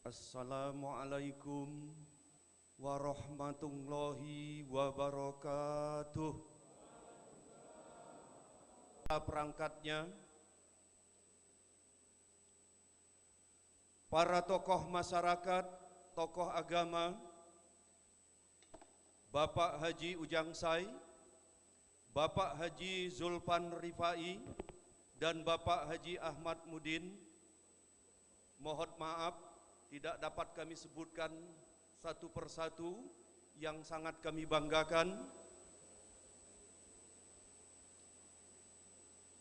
Assalamualaikum warahmatullahi wabarakatuh. Perangkatnya, para tokoh masyarakat, tokoh agama, Bapak Haji Ujang Sai, Bapak Haji Zulfan Rifai, dan Bapak Haji Ahmad Mudin, mohon maaf tidak dapat kami sebutkan satu persatu yang sangat kami banggakan.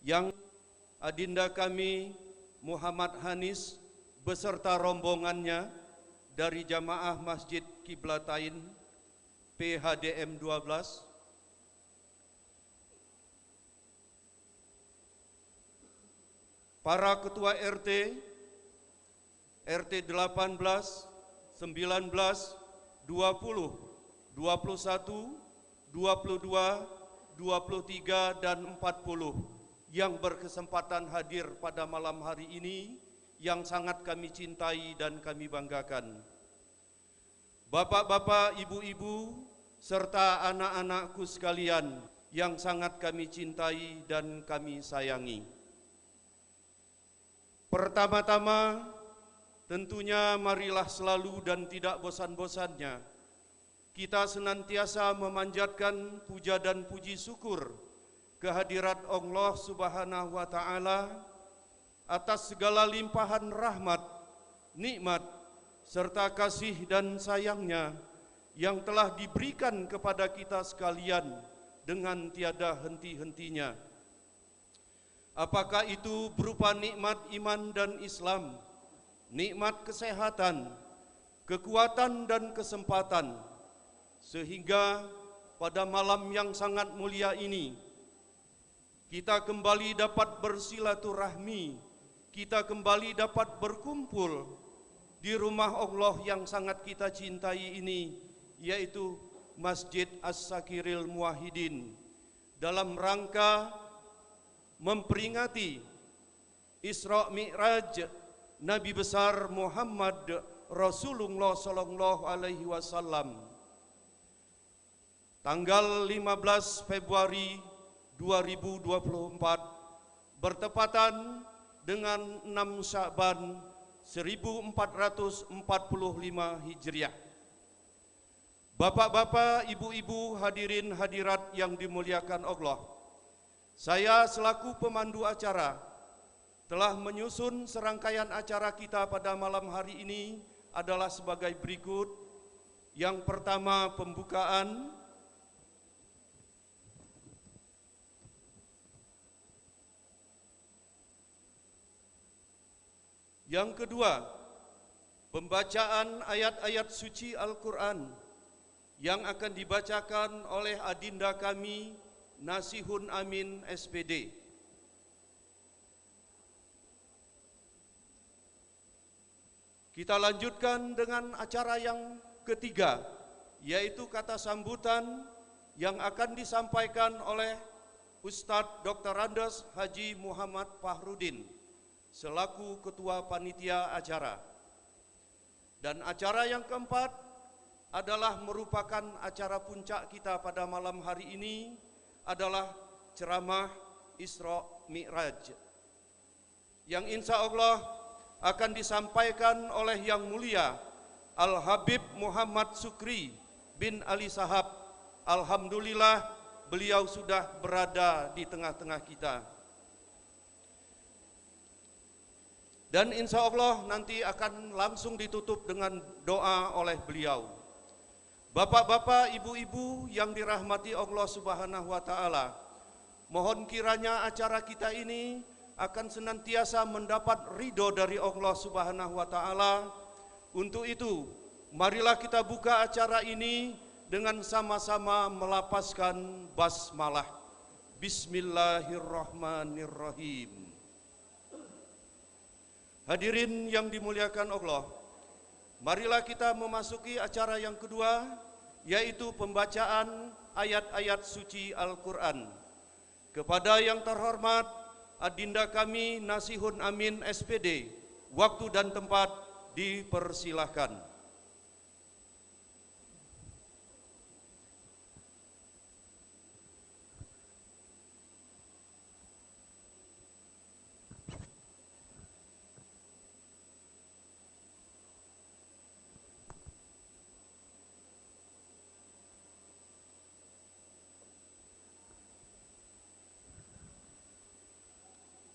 Yang adinda kami Muhammad Hanis beserta rombongannya dari Jamaah Masjid Qiblatain PHDM 12, para ketua RT 18, 19, 20, 21, 22, 23, dan 40 yang berkesempatan hadir pada malam hari ini yang sangat kami cintai dan kami banggakan. Bapak-bapak, ibu-ibu, serta anak-anakku sekalian yang sangat kami cintai dan kami sayangi. Pertama-tama, tentunya marilah selalu dan tidak bosan-bosannya kita senantiasa memanjatkan puja dan puji syukur kehadirat Allah Subhanahu wa Ta'ala atas segala limpahan rahmat, nikmat, serta kasih dan sayangnya yang telah diberikan kepada kita sekalian dengan tiada henti-hentinya. Apakah itu berupa nikmat iman dan Islam, nikmat kesehatan, kekuatan dan kesempatan, sehingga pada malam yang sangat mulia ini kita kembali dapat bersilaturahmi, kita kembali dapat berkumpul di rumah Allah yang sangat kita cintai ini, yaitu Masjid As-Sakiril Muwahhidin, dalam rangka memperingati Isra Mi'raj Nabi besar Muhammad Rasulullah Sallallahu Alaihi Wasallam, tanggal 15 Februari 2024 bertepatan dengan 6 Sya'ban 1445 Hijriah. Bapak-bapak, ibu-ibu, hadirin hadirat yang dimuliakan Allah, saya selaku pemandu acara telah menyusun serangkaian acara kita pada malam hari ini adalah sebagai berikut. Yang pertama, pembukaan. Yang kedua, pembacaan ayat-ayat suci Al-Quran yang akan dibacakan oleh adinda kami Nasihun Amin SPD. Kita lanjutkan dengan acara yang ketiga, yaitu kata sambutan yang akan disampaikan oleh Ustadz Dr. Andes Haji Muhammad Fahrudin selaku Ketua Panitia Acara. Dan acara yang keempat adalah merupakan acara puncak kita pada malam hari ini, adalah ceramah Isra Mi'raj, yang insya Allah akan disampaikan oleh Yang Mulia Al-Habib Muhammad Sukri bin Ali Sahab. Alhamdulillah beliau sudah berada di tengah-tengah kita. Dan insya Allah nanti akan langsung ditutup dengan doa oleh beliau. Bapak-bapak, ibu-ibu yang dirahmati Allah Subhanahu wa Ta'ala, mohon kiranya acara kita ini akan senantiasa mendapat ridho dari Allah Subhanahu wa Ta'ala. Untuk itu, marilah kita buka acara ini dengan sama-sama melapaskan basmalah. Bismillahirrahmanirrahim. Hadirin yang dimuliakan Allah, marilah kita memasuki acara yang kedua, yaitu pembacaan ayat-ayat suci Al-Quran. Kepada yang terhormat adinda kami Nasihun Amin SPD, waktu dan tempat dipersilahkan.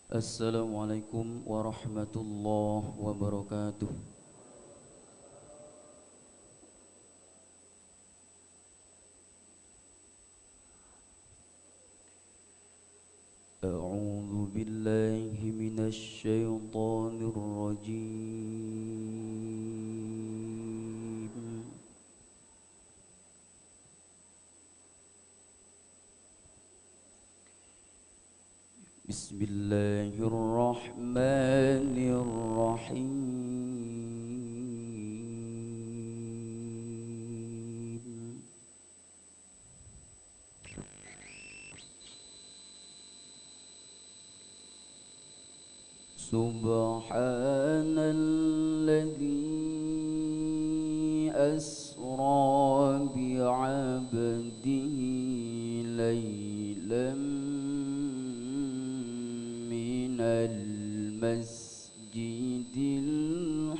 Assalamualaikum warahmatullahi wabarakatuh. A'udzu billahi minasy syaithanir rajim. Bismillahirrahmanirrahim. Subhanalladzi asra bi'abdihi laylan minal masjidil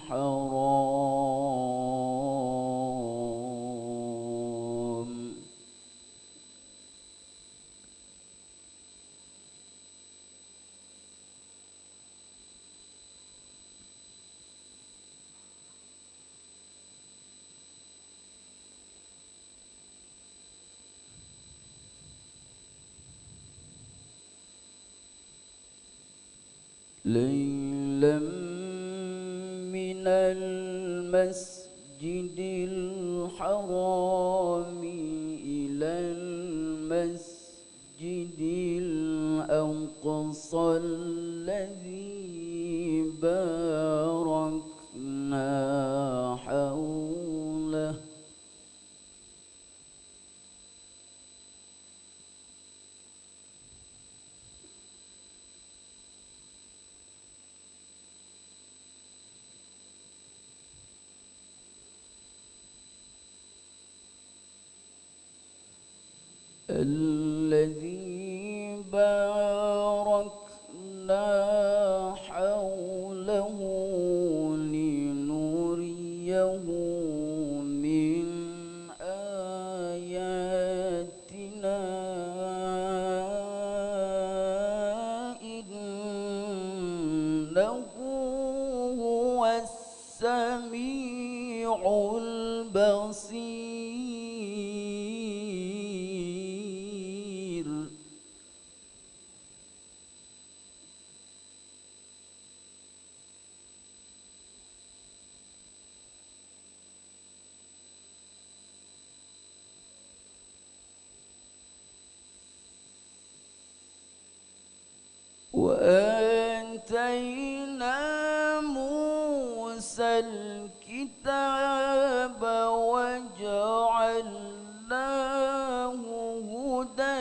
haram ليلا من المسجد الحرام إلى المسجد الأقصى الذي باركنا حوله الذي باركنا حوله لنريه من آياتنا إنه هو السميع البصير. وآتينا موسى الكتاب وجعلناه هدى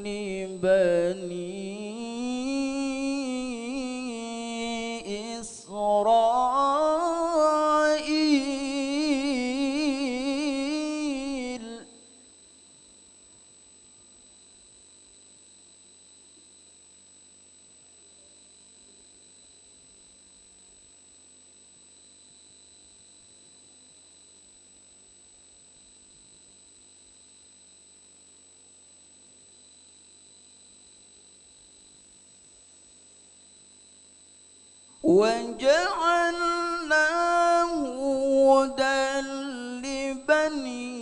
لبني إسرائيل وجعلناه هدى لبني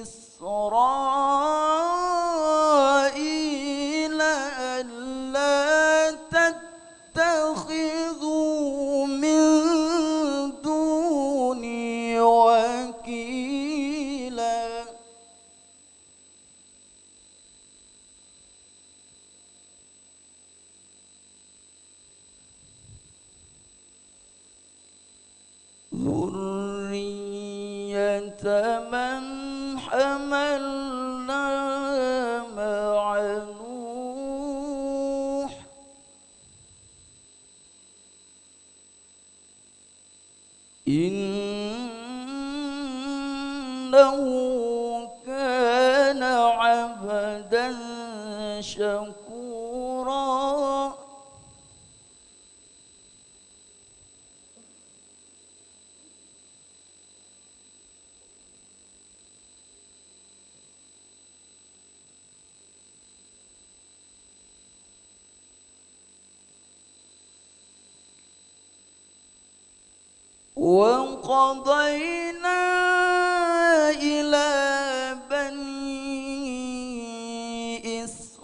إسرائيل ألا تتخذوا من دوني وكيلا ذرية من حملنا مع نوح إنه كان عبدا شكورا. وقضينا إلى بني إسرائيل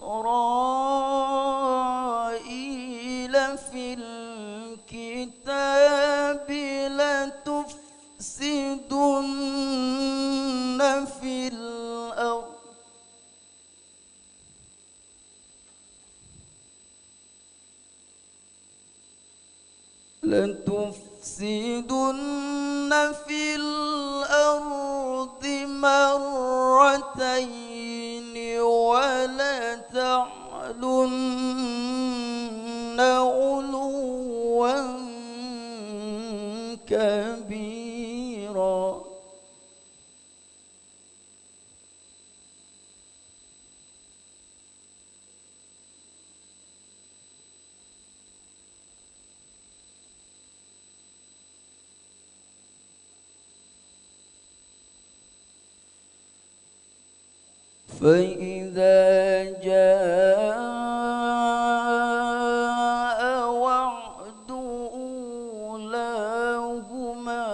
في الكتاب لتفسدن في الأرض مرتين ولتعلن علوا كبيرا. فإذا جاء وعد أولاهما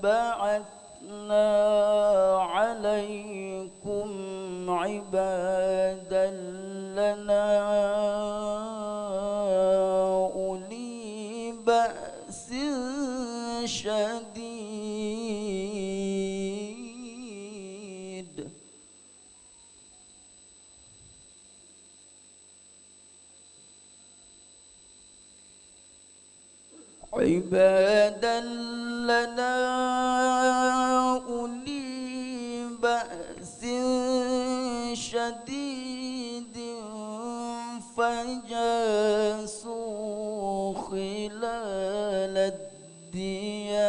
بعثنا عليكم عبادا لنا أولي بأس شديد عبادا لنا أولي بأس شديد فجاسوا خلال الديار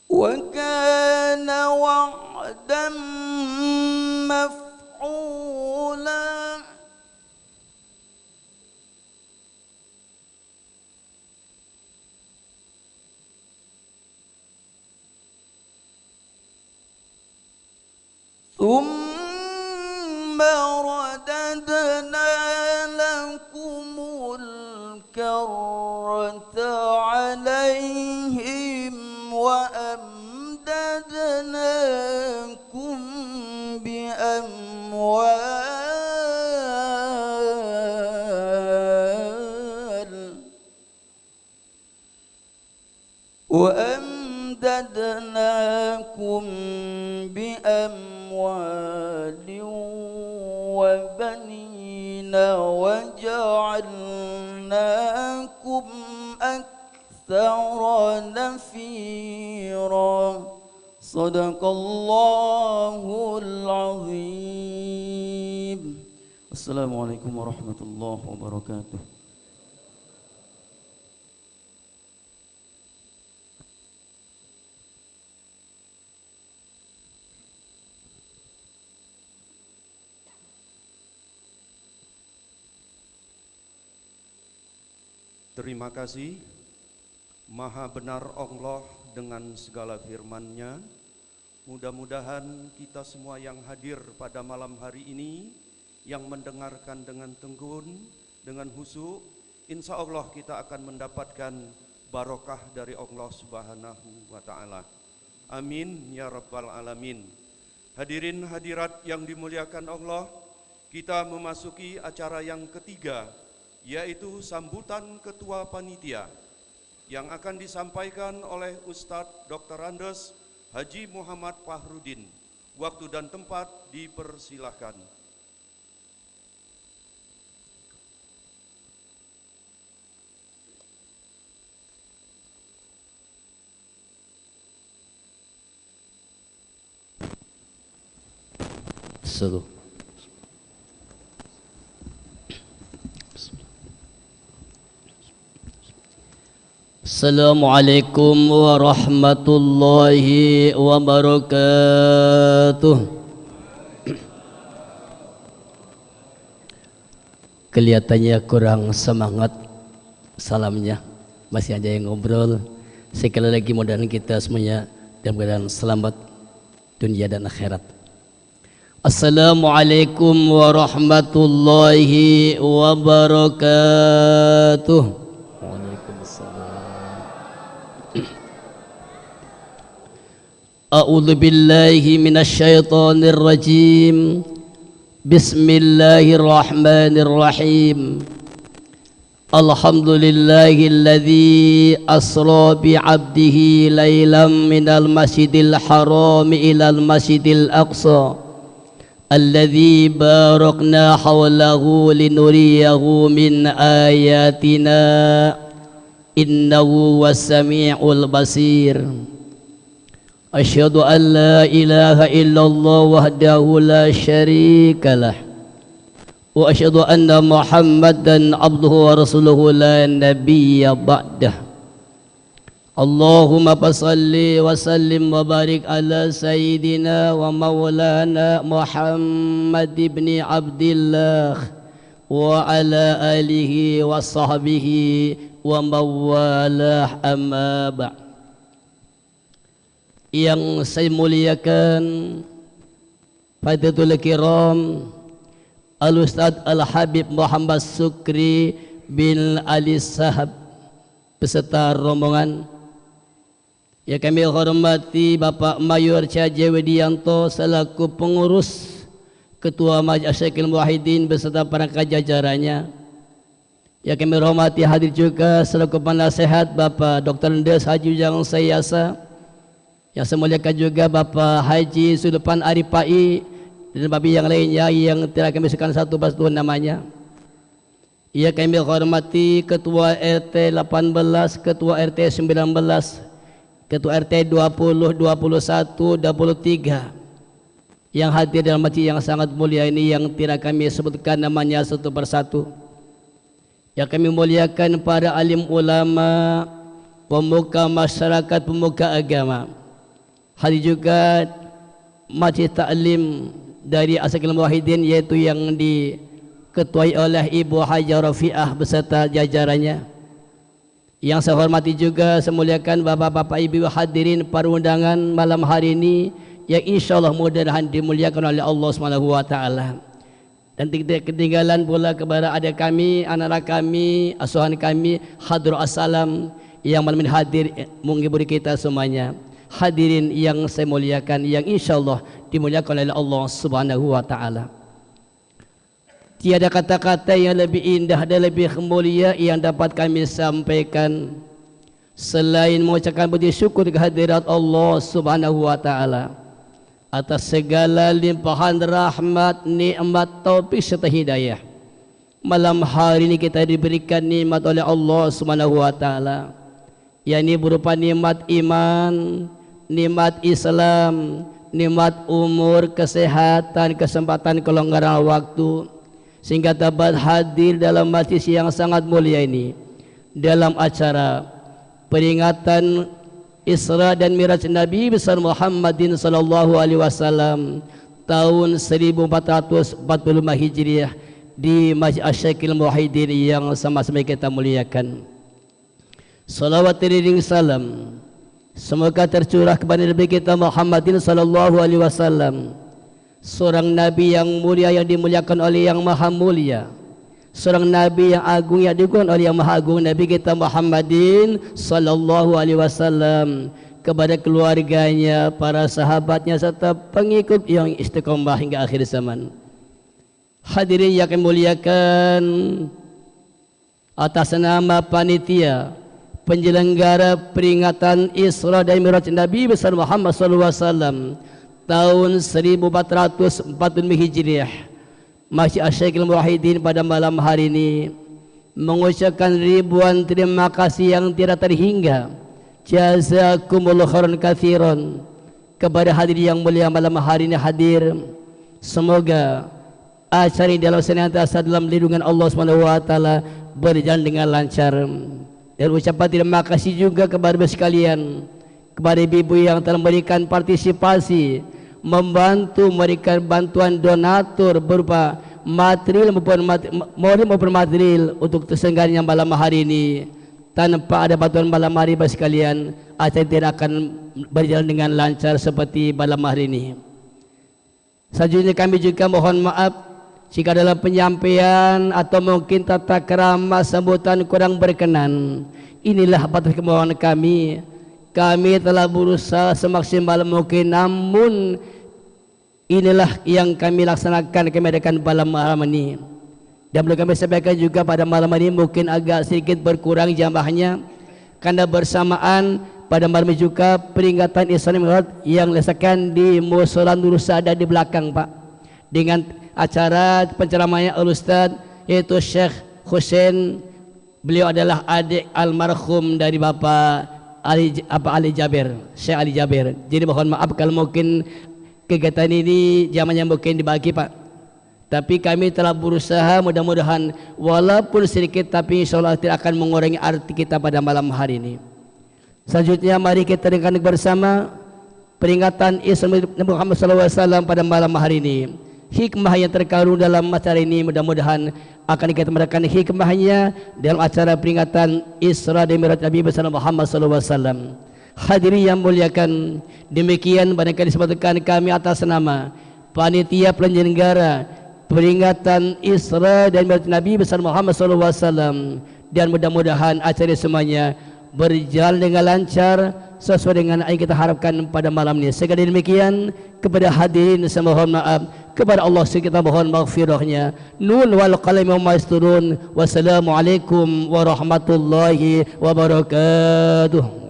وكان وعدا مفعولا. ثم رددنا لكم الكرة عليهم وأمددناكم بأموال وبنين وجعلناكم أكثر نفيرا. صدق الله العظيم. السلام عليكم ورحمة الله وبركاته. Terima kasih. Maha benar Allah dengan segala firman-Nya. Mudah-mudahan kita semua yang hadir pada malam hari ini, yang mendengarkan dengan tekun, dengan khusyuk, insya Allah kita akan mendapatkan barokah dari Allah Subhanahu wa Ta'ala. Amin ya Rabbal Alamin. Hadirin hadirat yang dimuliakan Allah, kita memasuki acara yang ketiga, yaitu sambutan Ketua Panitia yang akan disampaikan oleh Ustadz Dr. Andes Haji Muhammad Fahrudin. Waktu dan tempat dipersilahkan. Suruh. Assalamualaikum warahmatullahi wabarakatuh. Kelihatannya kurang semangat salamnya, masih ada yang ngobrol. Sekali lagi mudah-mudahan kita semuanya dalam keadaan selamat dunia dan akhirat. Assalamualaikum warahmatullahi wabarakatuh. Waalaikumsalam. A'udzu billahi minasyaitonir rajim. Bismillahirrahmanirrahim. Alhamdulillahilladzi asra bi'abdihi lailam minal masjidil haram ilal masjidil aqsa alladzi barakna hawlahu linuriyahu min ayatina innahu was-sami'ul basir. Asyhadu an la ilaha illallah wahdahu la syarika lah wa asyhadu anna Muhammadan abduhu wa rasuluhu la nabiyya ba'dah. Allahumma salli wa sallim wa barik ala sayyidina wa maulana Muhammad ibn Abdillah wa ala alihi wa sahbihi wa mawalah, amma ba'd. Yang saya muliakan Fadilatul Kiram Al-Ustadz Al-Habib Muhammad Sukri bin Ali Sahab beserta rombongan. Ya, kami hormati Bapak Mayor Caje Widianto selaku pengurus Ketua Majelis Asy-Syekhul Muwahhidin beserta para jajarannya. Ya, kami hormati hadir juga selaku penasehat Bapak Dr. Ndes Haji Ujang Sayyasa. Yang saya muliakan juga Bapak Haji Sulpan Aripai dan babi yang lainnya yang tidak kami sebutkan satu persatu namanya. Ya, kami hormati Ketua RT 18, Ketua RT 19, Ketua RT 20, 21, 23 yang hadir dalam masjid yang sangat mulia ini yang tidak kami sebutkan namanya satu persatu. Ya, kami muliakan para alim ulama, pemuka masyarakat, pemuka agama. Hadir juga majlis taklim dari Asy-Syekhul Muwahhidin yaitu yang diketuai oleh Ibu Haja Rafiah beserta jajarannya. Yang saya hormati juga saya muliakan bapak-bapak ibu hadirin para undangan malam hari ini yang insyaallah mudah-mudahan dimuliakan oleh Allah Subhanahu wa taala. Dan tidak ketinggalan pula kepada adik kami, anak-anak kami, asuhan kami, hadir assalam yang malam ini hadir menghibur kita semuanya. Hadirin yang saya muliakan yang insyaallah dimuliakan oleh Allah Subhanahu wa taala. Tiada kata-kata yang lebih indah dan lebih mulia yang dapat kami sampaikan selain mengucapkan puji syukur kehadirat Allah Subhanahu wa taala atas segala limpahan rahmat, nikmat, taufik serta hidayah. Malam hari ini kita diberikan nikmat oleh Allah Subhanahu wa taala, yakni berupa nikmat iman, nikmat Islam, nikmat umur, kesehatan, kesempatan, kelonggaran waktu, sehingga dapat hadir dalam majlis yang sangat mulia ini dalam acara peringatan Isra dan Miraj Nabi besar Muhammadin sallallahu alaihi wasallam tahun 1445 Hijriah di Masjid Asy-Syekhul Muwahhidin yang sama-sama kita muliakan. Salawat iring salam semoga tercurah kepada Nabi kita Muhammadin sallallahu alaihi wasallam, seorang nabi yang mulia yang dimuliakan oleh yang maha mulia, seorang nabi yang agung yang dimuliakan oleh yang maha agung, Nabi kita Muhammadin sallallahu alaihi wasallam, kepada keluarganya, para sahabatnya serta pengikut yang istiqomah hingga akhir zaman. Hadirin yang kami muliakan, atas nama panitia penyelenggara peringatan Isra dan Miraj Nabi besar Muhammad SAW tahun 1445 Hijriah, Masjid Asy-Syekhul Muwahhidin pada malam hari ini mengucapkan ribuan terima kasih yang tidak terhingga, jazakumullahu khairan katsiran, kepada hadirin yang mulia malam hari ini hadir Semoga acara ini dalam senantiasa dalam lindungan Allah SWT berjalan dengan lancar. Dan ucapan terima kasih juga kepada sekalian, kepada ibu-ibu yang telah memberikan partisipasi, membantu memberikan bantuan donatur berupa material maupun material untuk terselenggaranya malam hari ini. Tanpa ada bantuan malam hari sekalian, acara tidak akan berjalan dengan lancar seperti malam hari ini. Selanjutnya kami juga mohon maaf jika dalam penyampaian atau mungkin tata krama sambutan kurang berkenan. Inilah batas kemauan kami. Kami telah berusaha semaksimal mungkin, namun inilah yang kami laksanakan, kami adakan malam ini. Dan perlu kami sampaikan juga pada malam ini mungkin agak sedikit berkurang jamaahnya, karena bersamaan pada malam ini juga peringatan Isra Mi'raj yang dilaksanakan di Mushola Nur Saada di belakang Pak, dengan acara penceramahnya Al-Ustaz yaitu Syekh Husain. Beliau adalah adik almarhum dari Bapak Ali Jabir, Syekh Ali Jabir. Jadi mohon maaf kalau mungkin kegiatan ini zamannya mungkin dibagi Pak, tapi kami telah berusaha, mudah-mudahan walaupun sedikit tapi insyaallah tidak akan mengurangi arti kita pada malam hari ini. Selanjutnya mari kita dengarkan bersama peringatan Isra Nabi Muhammad SAW pada malam hari ini. Hikmah yang terkandung dalam acara ini mudah-mudahan akan kita mendapatkan hikmahnya dalam acara peringatan Isra dan Mi'raj Nabi besar Muhammad SAW. Hadirin yang muliakan, demikian barangkali disebutkan kami atas nama panitia penyelenggara peringatan Isra dan Mi'raj Nabi besar Muhammad SAW, dan mudah-mudahan acara semuanya berjalan dengan lancar sesuai dengan yang kita harapkan pada malam ini. Sekali demikian, kepada hadirin saya mohon maaf, kepada Allah kita mohon maghfirahnya. Nun wal qalam wa masturun. Wassalamualaikum warahmatullahi wabarakatuh.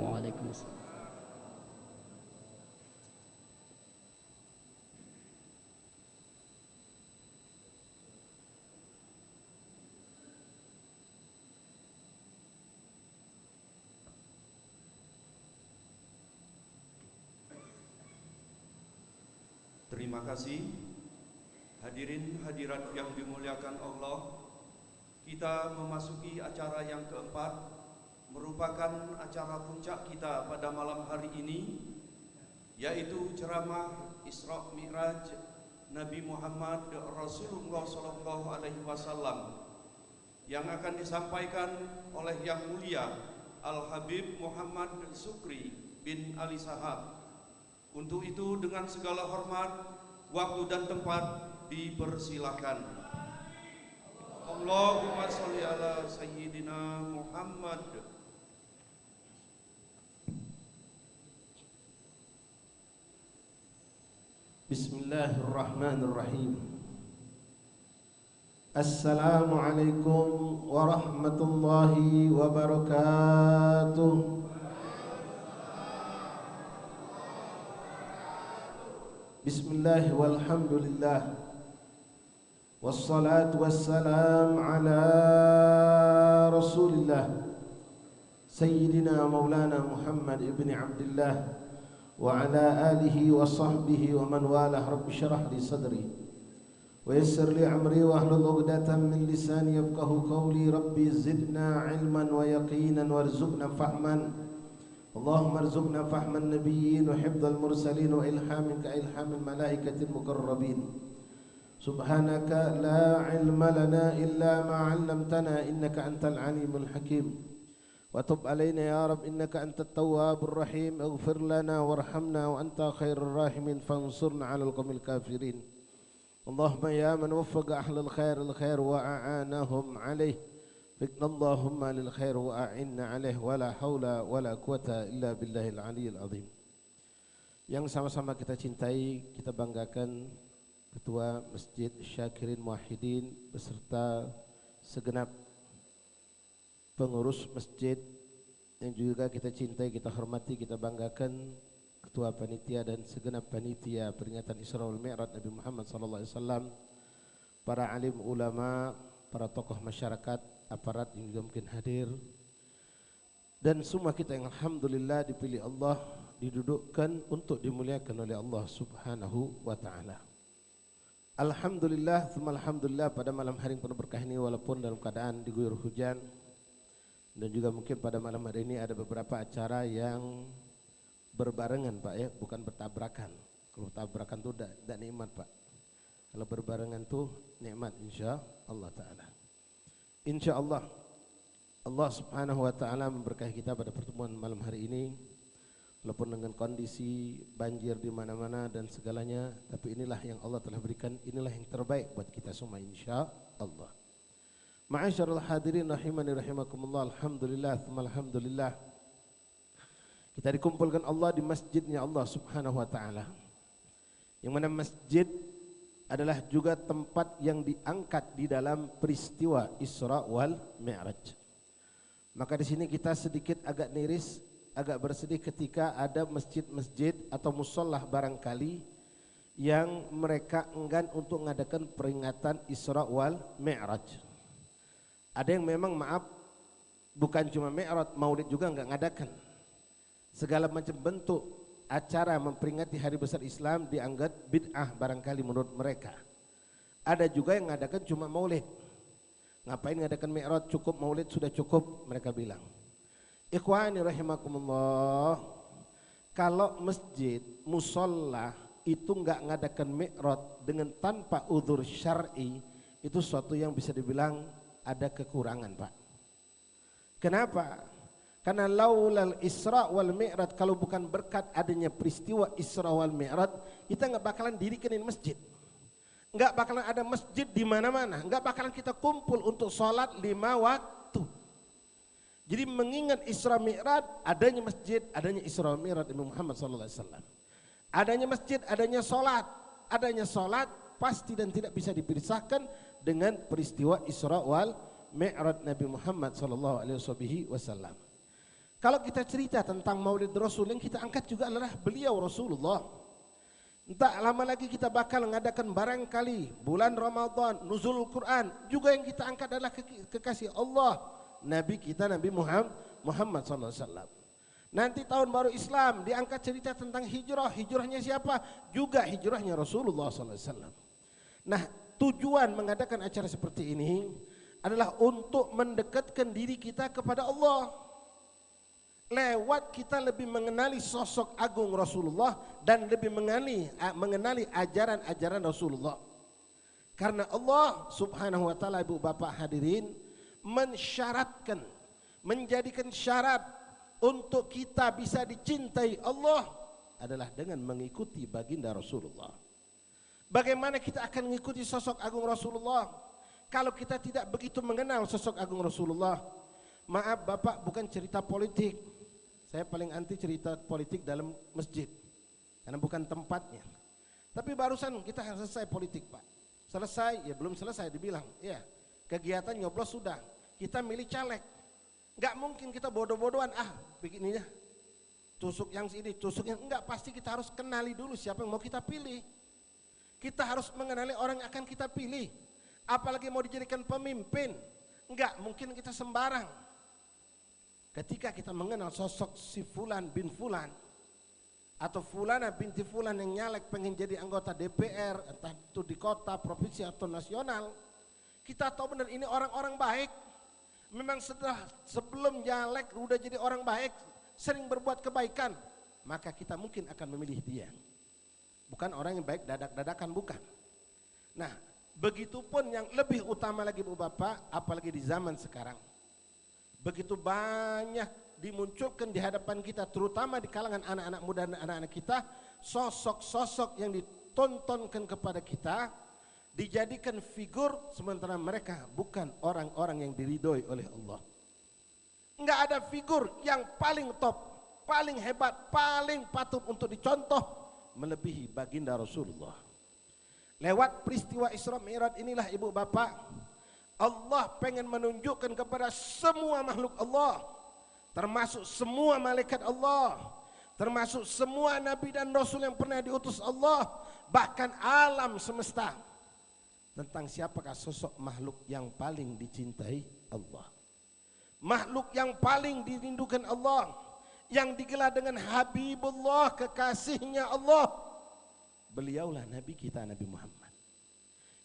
Terima kasih. Hadirin hadirat yang dimuliakan Allah, kita memasuki acara yang keempat, merupakan acara puncak kita pada malam hari ini, yaitu ceramah Isra Mi'raj Nabi Muhammad Rasulullah SAW yang akan disampaikan oleh Yang Mulia Al-Habib Muhammad Sukri bin Ali Sahab. Untuk itu dengan segala hormat, waktu dan tempat dipersilakan. Allahumma sholli ala Sayyidina Muhammad. Bismillahirrahmanirrahim. Assalamualaikum warahmatullahi wabarakatuh. Bismillah walhamdulillah, wassalatu wassalam ala rasulillah Sayyidina Maulana Muhammad ibn Abdullah wa ala alihi wa sahbihi wa man walah. Rabbi syrah li sadri wa yassir li amri wa ahlul uqdatan min lisani yafqahu qawli. Rabbi zidna ilman wa yaqinan warzuqna fahman. اللهم ارزقنا فهم النبيين وحفظ المرسلين وإلهام كإلهام الملائكة المقربين. سبحانك لا علم لنا إلا ما علمتنا إنك أنت العليم الحكيم. وتب علينا يا رب إنك أنت التواب الرحيم. اغفر لنا وارحمنا وأنت خير الراحمين فانصرنا على القوم الكافرين. اللهم يا من وفق أهل الخير وأعانهم عليه، fikna Allahumma lil khair wa a'inna alaih wa la hawla wa la quwata illa billahil aliyil azim. Yang sama-sama kita cintai, kita banggakan Ketua Masjid Syakirin Muwahhidin beserta segenap pengurus masjid yang juga kita cintai, kita hormati, kita banggakan Ketua Panitia dan segenap panitia peringatan Isra wal Mi'raj Nabi Muhammad SAW, para alim ulama, para tokoh masyarakat, aparat yang juga mungkin hadir, dan semua kita yang alhamdulillah dipilih Allah, didudukkan untuk dimuliakan oleh Allah Subhanahu wa ta'ala. Alhamdulillah, alhamdulillah pada malam hari yang penuh berkah ini walaupun dalam keadaan diguyur hujan dan juga mungkin pada malam hari ini ada beberapa acara yang berbarengan Pak ya, bukan bertabrakan. Kalau tabrakan itu tidak nikmat Pak. Kalau berbarengan itu nikmat insya Allah Ta'ala. Insya Allah Allah Subhanahu Wa Ta'ala memberkahi kita pada pertemuan malam hari ini. Walaupun dengan kondisi banjir di mana-mana dan segalanya, tapi inilah yang Allah telah berikan, inilah yang terbaik buat kita semua insya Allah. Ma'asyarul hadirin rahimani rahimakumullah, alhamdulillah, alhamdulillah. Kita dikumpulkan Allah di masjidnya Allah Subhanahu Wa Ta'ala. Yang mana masjid adalah juga tempat yang diangkat di dalam peristiwa Isra wal Mi'raj. Maka di sini kita sedikit agak miris, agak bersedih ketika ada masjid-masjid atau musolah barangkali yang mereka enggan untuk mengadakan peringatan Isra wal Mi'raj. Ada yang memang maaf bukan cuma Mi'raj, Maulid juga enggak ngadakan. Segala macam bentuk acara memperingati hari besar Islam dianggap bid'ah barangkali menurut mereka. Ada juga yang mengadakan cuma Maulid. Ngapain ngadakan Mi'raj, cukup Maulid sudah cukup mereka bilang. Ikhwani rahimakumullah, kalau masjid, musola itu enggak ngadakan mi'raj dengan tanpa udzur syar'i, itu suatu yang bisa dibilang ada kekurangan Pak. Kenapa? Karena laulal Isra wal Mi'raj, kalau bukan berkat adanya peristiwa Isra wal Mi'raj, kita enggak bakalan dirikan masjid. Enggak bakalan ada masjid di mana-mana, enggak bakalan kita kumpul untuk sholat 5 waktu. Jadi mengingat Isra Mi'raj, adanya masjid, adanya Isra Mi'raj Nabi Muhammad SAW. Adanya masjid, adanya solat pasti dan tidak bisa dipisahkan dengan peristiwa Isra wal Mi'raj Nabi Muhammad SAW. Kalau kita cerita tentang Maulid Rasul, yang kita angkat juga adalah beliau Rasulullah. Entah lama lagi kita bakal mengadakan barangkali bulan Ramadan, nuzul Quran, juga yang kita angkat adalah kekasih Allah. Nabi kita Nabi Muhammad SAW. Nanti tahun baru Islam diangkat cerita tentang hijrah. Hijrahnya siapa? Juga hijrahnya Rasulullah SAW. Nah, tujuan mengadakan acara seperti ini adalah untuk mendekatkan diri kita kepada Allah. Lewat kita lebih mengenali sosok agung Rasulullah dan lebih mengenali ajaran-ajaran Rasulullah. Karena Allah Subhanahu Wa Ta'ala, ibu bapak hadirin, mensyaratkan, menjadikan syarat untuk kita bisa dicintai Allah adalah dengan mengikuti baginda Rasulullah. Bagaimana kita akan mengikuti sosok agung Rasulullah kalau kita tidak begitu mengenal sosok agung Rasulullah? Maaf Bapak, bukan cerita politik. Saya paling anti cerita politik dalam masjid karena bukan tempatnya. Tapi barusan kita selesai politik Pak. Selesai, ya belum selesai dibilang, ya kegiatan nyoblos sudah. Kita milih caleg, nggak mungkin kita bodoh-bodohan begininya, tusuk yang sini, tusuk yang enggak, pasti kita harus kenali dulu siapa yang mau kita pilih. Kita harus mengenali orang yang akan kita pilih, apalagi mau dijadikan pemimpin, enggak mungkin kita sembarang. Ketika kita mengenal sosok si Fulan bin Fulan atau Fulana binti Fulan yang nyalek pengen jadi anggota DPR, entah itu di kota, provinsi atau nasional, kita tahu benar ini orang-orang baik. Memang sebelum nyalek udah jadi orang baik, sering berbuat kebaikan, maka kita mungkin akan memilih dia. Bukan orang yang baik dadak-dadakan, bukan. Nah, begitupun yang lebih utama lagi Bu Bapak, apalagi di zaman sekarang. Begitu banyak dimunculkan di hadapan kita, terutama di kalangan anak-anak muda dan anak-anak kita, sosok-sosok yang ditontonkan kepada kita, dijadikan figur sementara mereka bukan orang-orang yang diridhoi oleh Allah. Enggak ada figur yang paling top, paling hebat, paling patut untuk dicontoh melebihi baginda Rasulullah. Lewat peristiwa Isra Mi'raj inilah ibu bapak, Allah pengen menunjukkan kepada semua makhluk Allah, termasuk semua malaikat Allah, termasuk semua nabi dan rasul yang pernah diutus Allah, bahkan alam semesta, tentang siapakah sosok makhluk yang paling dicintai Allah, makhluk yang paling dirindukan Allah, yang digelar dengan Habibullah, kekasihnya Allah. Beliaulah Nabi kita, Nabi Muhammad.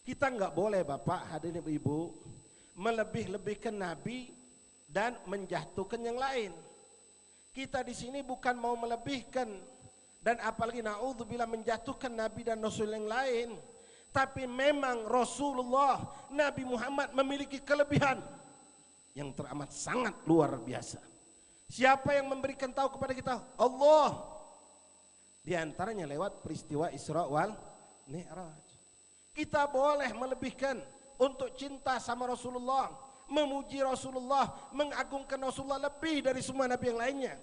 Kita nggak boleh Bapak, hadirin ibu, melebih-lebihkan Nabi dan menjatuhkan yang lain. Kita di sini bukan mau melebihkan dan apalagi naudzubillah menjatuhkan Nabi dan Rasul yang lain. Tapi memang Rasulullah Nabi Muhammad memiliki kelebihan yang teramat sangat luar biasa. Siapa yang memberikan tahu kepada kita? Allah. Di antaranya lewat peristiwa Isra wal Mi'raj. Kita boleh melebihkan untuk cinta sama Rasulullah, memuji Rasulullah, mengagungkan Rasulullah lebih dari semua nabi yang lainnya.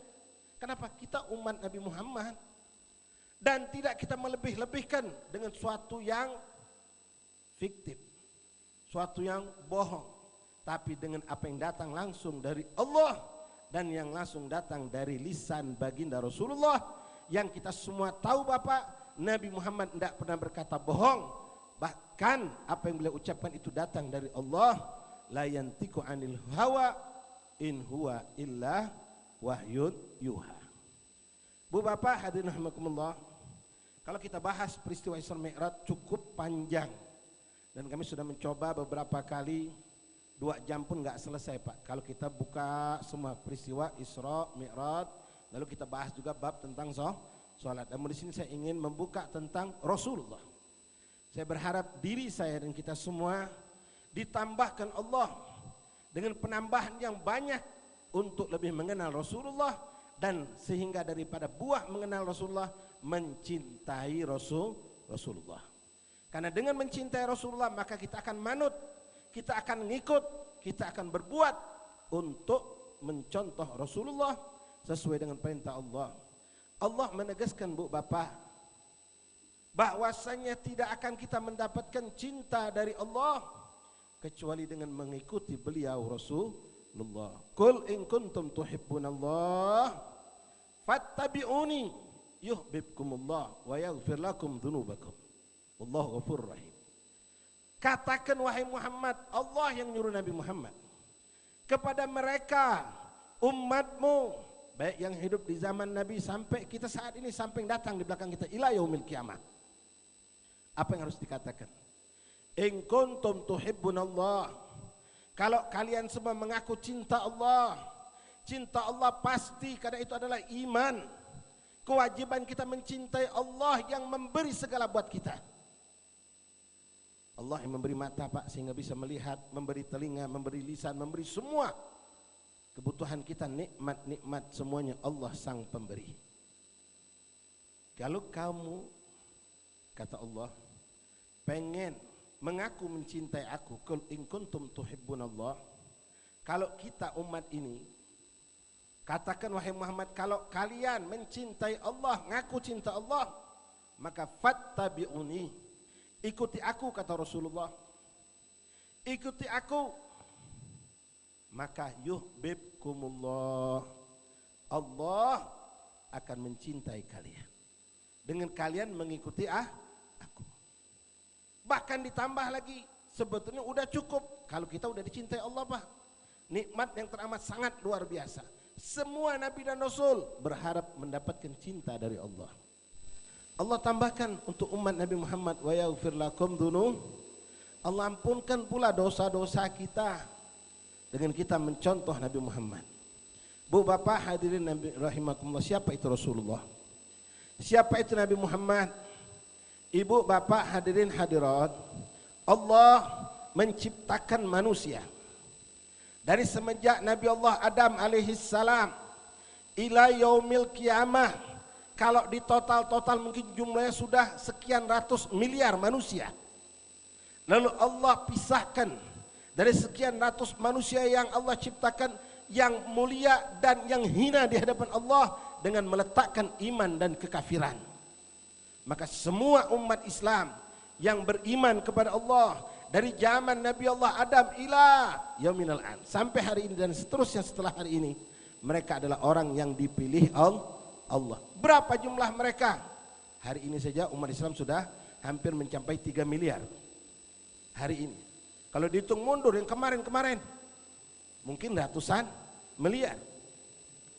Kenapa? Kita umat Nabi Muhammad. Dan tidak kita melebih-lebihkan dengan suatu yang fiktif, suatu yang bohong, tapi dengan apa yang datang langsung dari Allah dan yang langsung datang dari lisan baginda Rasulullah, yang kita semua tahu Bapak, Nabi Muhammad tidak pernah berkata bohong. Bahkan apa yang beliau ucapkan itu datang dari Allah. La yantiqu anil hawa in huwa illa wahyun yuha. Bu Bapak hadirin rahimakumullah, kalau kita bahas peristiwa Isra Mi'raj cukup panjang dan kami sudah mencoba beberapa kali, 2 jam pun nggak selesai Pak. Kalau kita buka semua peristiwa Isra Mi'raj, lalu kita bahas juga bab tentang sholat. Dan di sini saya ingin membuka tentang Rasulullah. Saya berharap diri saya dan kita semua ditambahkan Allah dengan penambahan yang banyak untuk lebih mengenal Rasulullah, dan sehingga daripada buah mengenal Rasulullah mencintai Rasulullah. Karena dengan mencintai Rasulullah maka kita akan manut, kita akan ngikut, kita akan berbuat untuk mencontoh Rasulullah sesuai dengan perintah Allah. Allah menegaskan Bu Bapak bahwasanya tidak akan kita mendapatkan cinta dari Allah kecuali dengan mengikuti beliau Rasulullah. Qul in kuntum tuhibbunallah fattabi'uni yuhibbukumullah wa yaghfir lakum dzunubakum. Wallahu ghafurur rahim. Katakan wahai Muhammad, Allah yang nyuruh Nabi Muhammad kepada mereka umatmu, baik yang hidup di zaman Nabi sampai kita saat ini, sampai yang datang di belakang kita ila yaumil kiamat. Apa yang harus dikatakan? In kuntum tuhibbunallah, kalau kalian semua mengaku cinta Allah pasti, karena itu adalah iman. Kewajiban kita mencintai Allah yang memberi segala buat kita. Allah yang memberi mata Pak sehingga bisa melihat, memberi telinga, memberi lisan, memberi semua kebutuhan kita, nikmat-nikmat semuanya Allah sang pemberi. Kalau kamu, kata Allah, pengen mengaku mencintai aku, qul in kuntum tuhibbunallah, kalau kita umat ini katakan wahai Muhammad, kalau kalian mencintai Allah, ngaku cinta Allah, maka fattabi'uni, ikuti aku, kata Rasulullah, ikuti aku, maka yuhibbukumullah, Allah akan mencintai kalian dengan kalian mengikuti aku. Bahkan ditambah lagi, sebetulnya udah cukup kalau kita udah dicintai Allah Pak. Nikmat yang teramat sangat luar biasa. Semua Nabi dan Rasul berharap mendapatkan cinta dari Allah. Allah tambahkan untuk umat Nabi Muhammad, wa yaghfir lakum dzunub, Allah ampunkan pula dosa-dosa kita dengan kita mencontoh Nabi Muhammad. Bu Bapak hadirin Nabi rahimakumullah, siapa itu Rasulullah? Siapa itu Nabi Muhammad? Ibu bapak hadirin hadirat, Allah menciptakan manusia dari semenjak Nabi Allah Adam alaihissalam ila yaumil kiamah. Kalau di total mungkin jumlahnya sudah sekian ratus miliar manusia. Lalu Allah pisahkan dari sekian ratus manusia yang Allah ciptakan, yang mulia dan yang hina di hadapan Allah, dengan meletakkan iman dan kekafiran. Maka semua umat Islam yang beriman kepada Allah dari zaman Nabi Allah Adam ila yauminal an, sampai hari ini dan seterusnya setelah hari ini, mereka adalah orang yang dipilih Allah. Berapa jumlah mereka? Hari ini saja umat Islam sudah hampir mencapai 3 miliar. Hari ini. Kalau dihitung mundur yang kemarin-kemarin, mungkin ratusan miliar.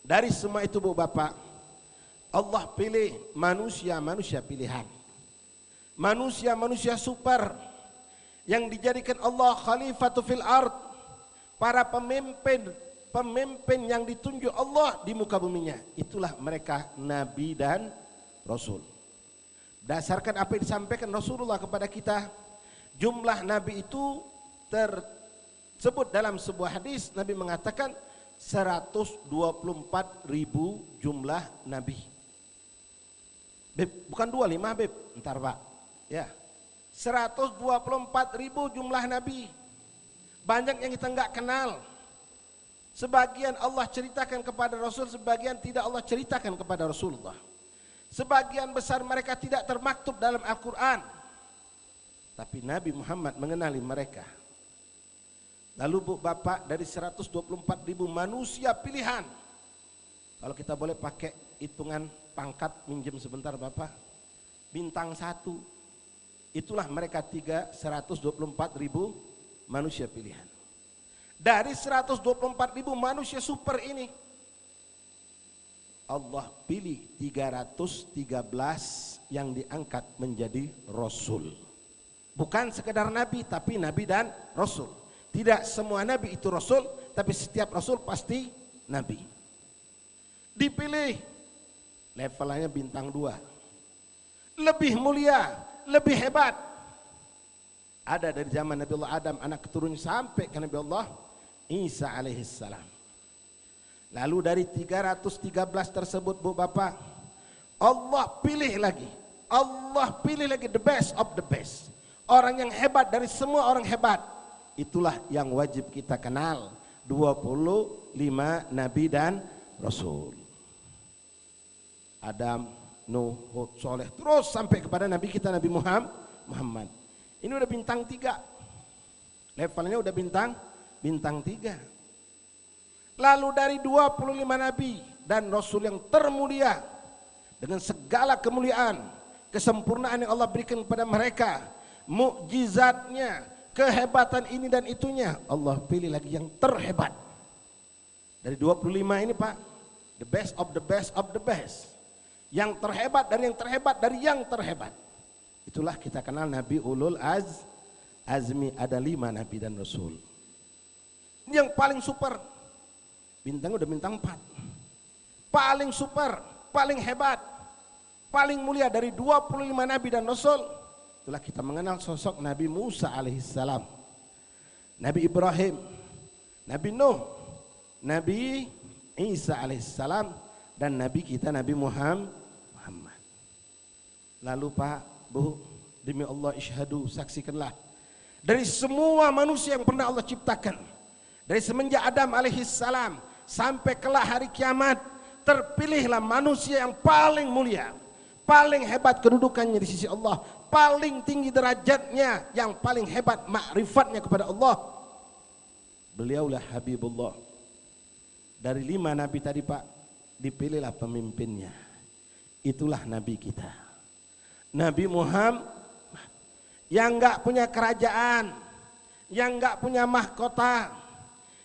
Dari semua itu Bu Bapak, Allah pilih manusia pilihan, manusia super yang dijadikan Allah khalifatu fil ard, para pemimpin yang ditunjuk Allah di muka buminya, itulah mereka nabi dan rasul. Dasarkan apa yang disampaikan Rasulullah kepada kita, jumlah nabi itu tersebut dalam sebuah hadis. Nabi mengatakan 124.000 jumlah nabi. Beb, bukan 25 Beb, ntar Pak. Ya, 124.000 jumlah nabi. Banyak yang kita nggak kenal. Sebagian Allah ceritakan kepada Rasul, sebagian tidak Allah ceritakan kepada Rasulullah. Sebagian besar mereka tidak termaktub dalam Al-Quran, tapi Nabi Muhammad mengenali mereka. Lalu Bu Bapak, dari 124.000 manusia pilihan, kalau kita boleh pakai hitungan pangkat, minjem sebentar Bapak, bintang 1, itulah mereka 124.000 manusia pilihan. Dari 124.000 manusia super ini, Allah pilih 313 yang diangkat menjadi Rasul. Bukan sekedar Nabi, tapi Nabi dan Rasul. Tidak semua Nabi itu Rasul, tapi setiap Rasul pasti Nabi. Dipilih, levelnya bintang 2. Lebih mulia, lebih hebat. Ada dari zaman Nabi Allah Adam, anak keturunan, sampai ke Nabi Allah Isa alaihissalam. Lalu dari 313 tersebut Bu Bapak, Allah pilih lagi. Allah pilih lagi the best of the best. Orang yang hebat dari semua orang hebat. Itulah yang wajib kita kenal. 25 Nabi dan Rasul. Adam, Nuh, Hud, Soleh, terus sampai kepada Nabi kita Nabi Muhammad. Ini udah bintang 3. Levelnya udah bintang 3. Lalu dari 25 Nabi dan Rasul yang termulia, dengan segala kemuliaan, kesempurnaan yang Allah berikan kepada mereka, mukjizatnya, kehebatan ini dan itunya, Allah pilih lagi yang terhebat. Dari 25 ini Pak, the best of the best of the best. Yang terhebat dari yang terhebat dari yang terhebat. Itulah kita kenal Nabi Ulul Azmi, ada 5 Nabi dan Rasul. Yang paling super, bintang udah bintang 4. Paling super, paling hebat, paling mulia dari 25 Nabi dan Rasul. Itulah kita mengenal sosok Nabi Musa alaihissalam, Nabi Ibrahim, Nabi Nuh, Nabi Isa alaihissalam, dan Nabi kita Nabi Muhammad. Lalu Pak, Bu, demi Allah isyhadu, saksikanlah, dari semua manusia yang pernah Allah ciptakan, dari semenjak Adam alaihissalam sampai kelak hari kiamat, terpilihlah manusia yang paling mulia, paling hebat kedudukannya di sisi Allah, paling tinggi derajatnya, yang paling hebat makrifatnya kepada Allah. Beliaulah Habibullah. Dari 5 Nabi tadi Pak, dipilihlah pemimpinnya. Itulah Nabi kita, Nabi Muhammad, yang enggak punya kerajaan, yang enggak punya mahkota,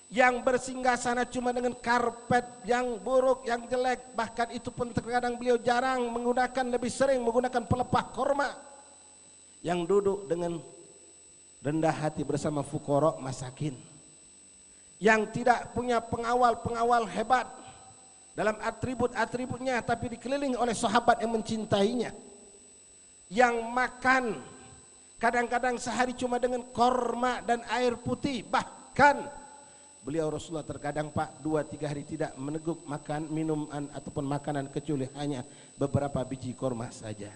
yang bersinggasana cuma dengan karpet yang buruk, yang jelek. Bahkan itu pun terkadang beliau jarang menggunakan, lebih sering menggunakan pelepah korma. Yang duduk dengan rendah hati bersama fuqara masakin. Yang tidak punya pengawal-pengawal hebat dalam atribut-atributnya, tapi dikelilingi oleh sahabat yang mencintainya. Yang makan kadang-kadang sehari cuma dengan korma dan air putih. Bahkan beliau Rasulullah terkadang Pak 2-3 hari tidak meneguk makan minuman ataupun makanan kecuali hanya beberapa biji korma saja.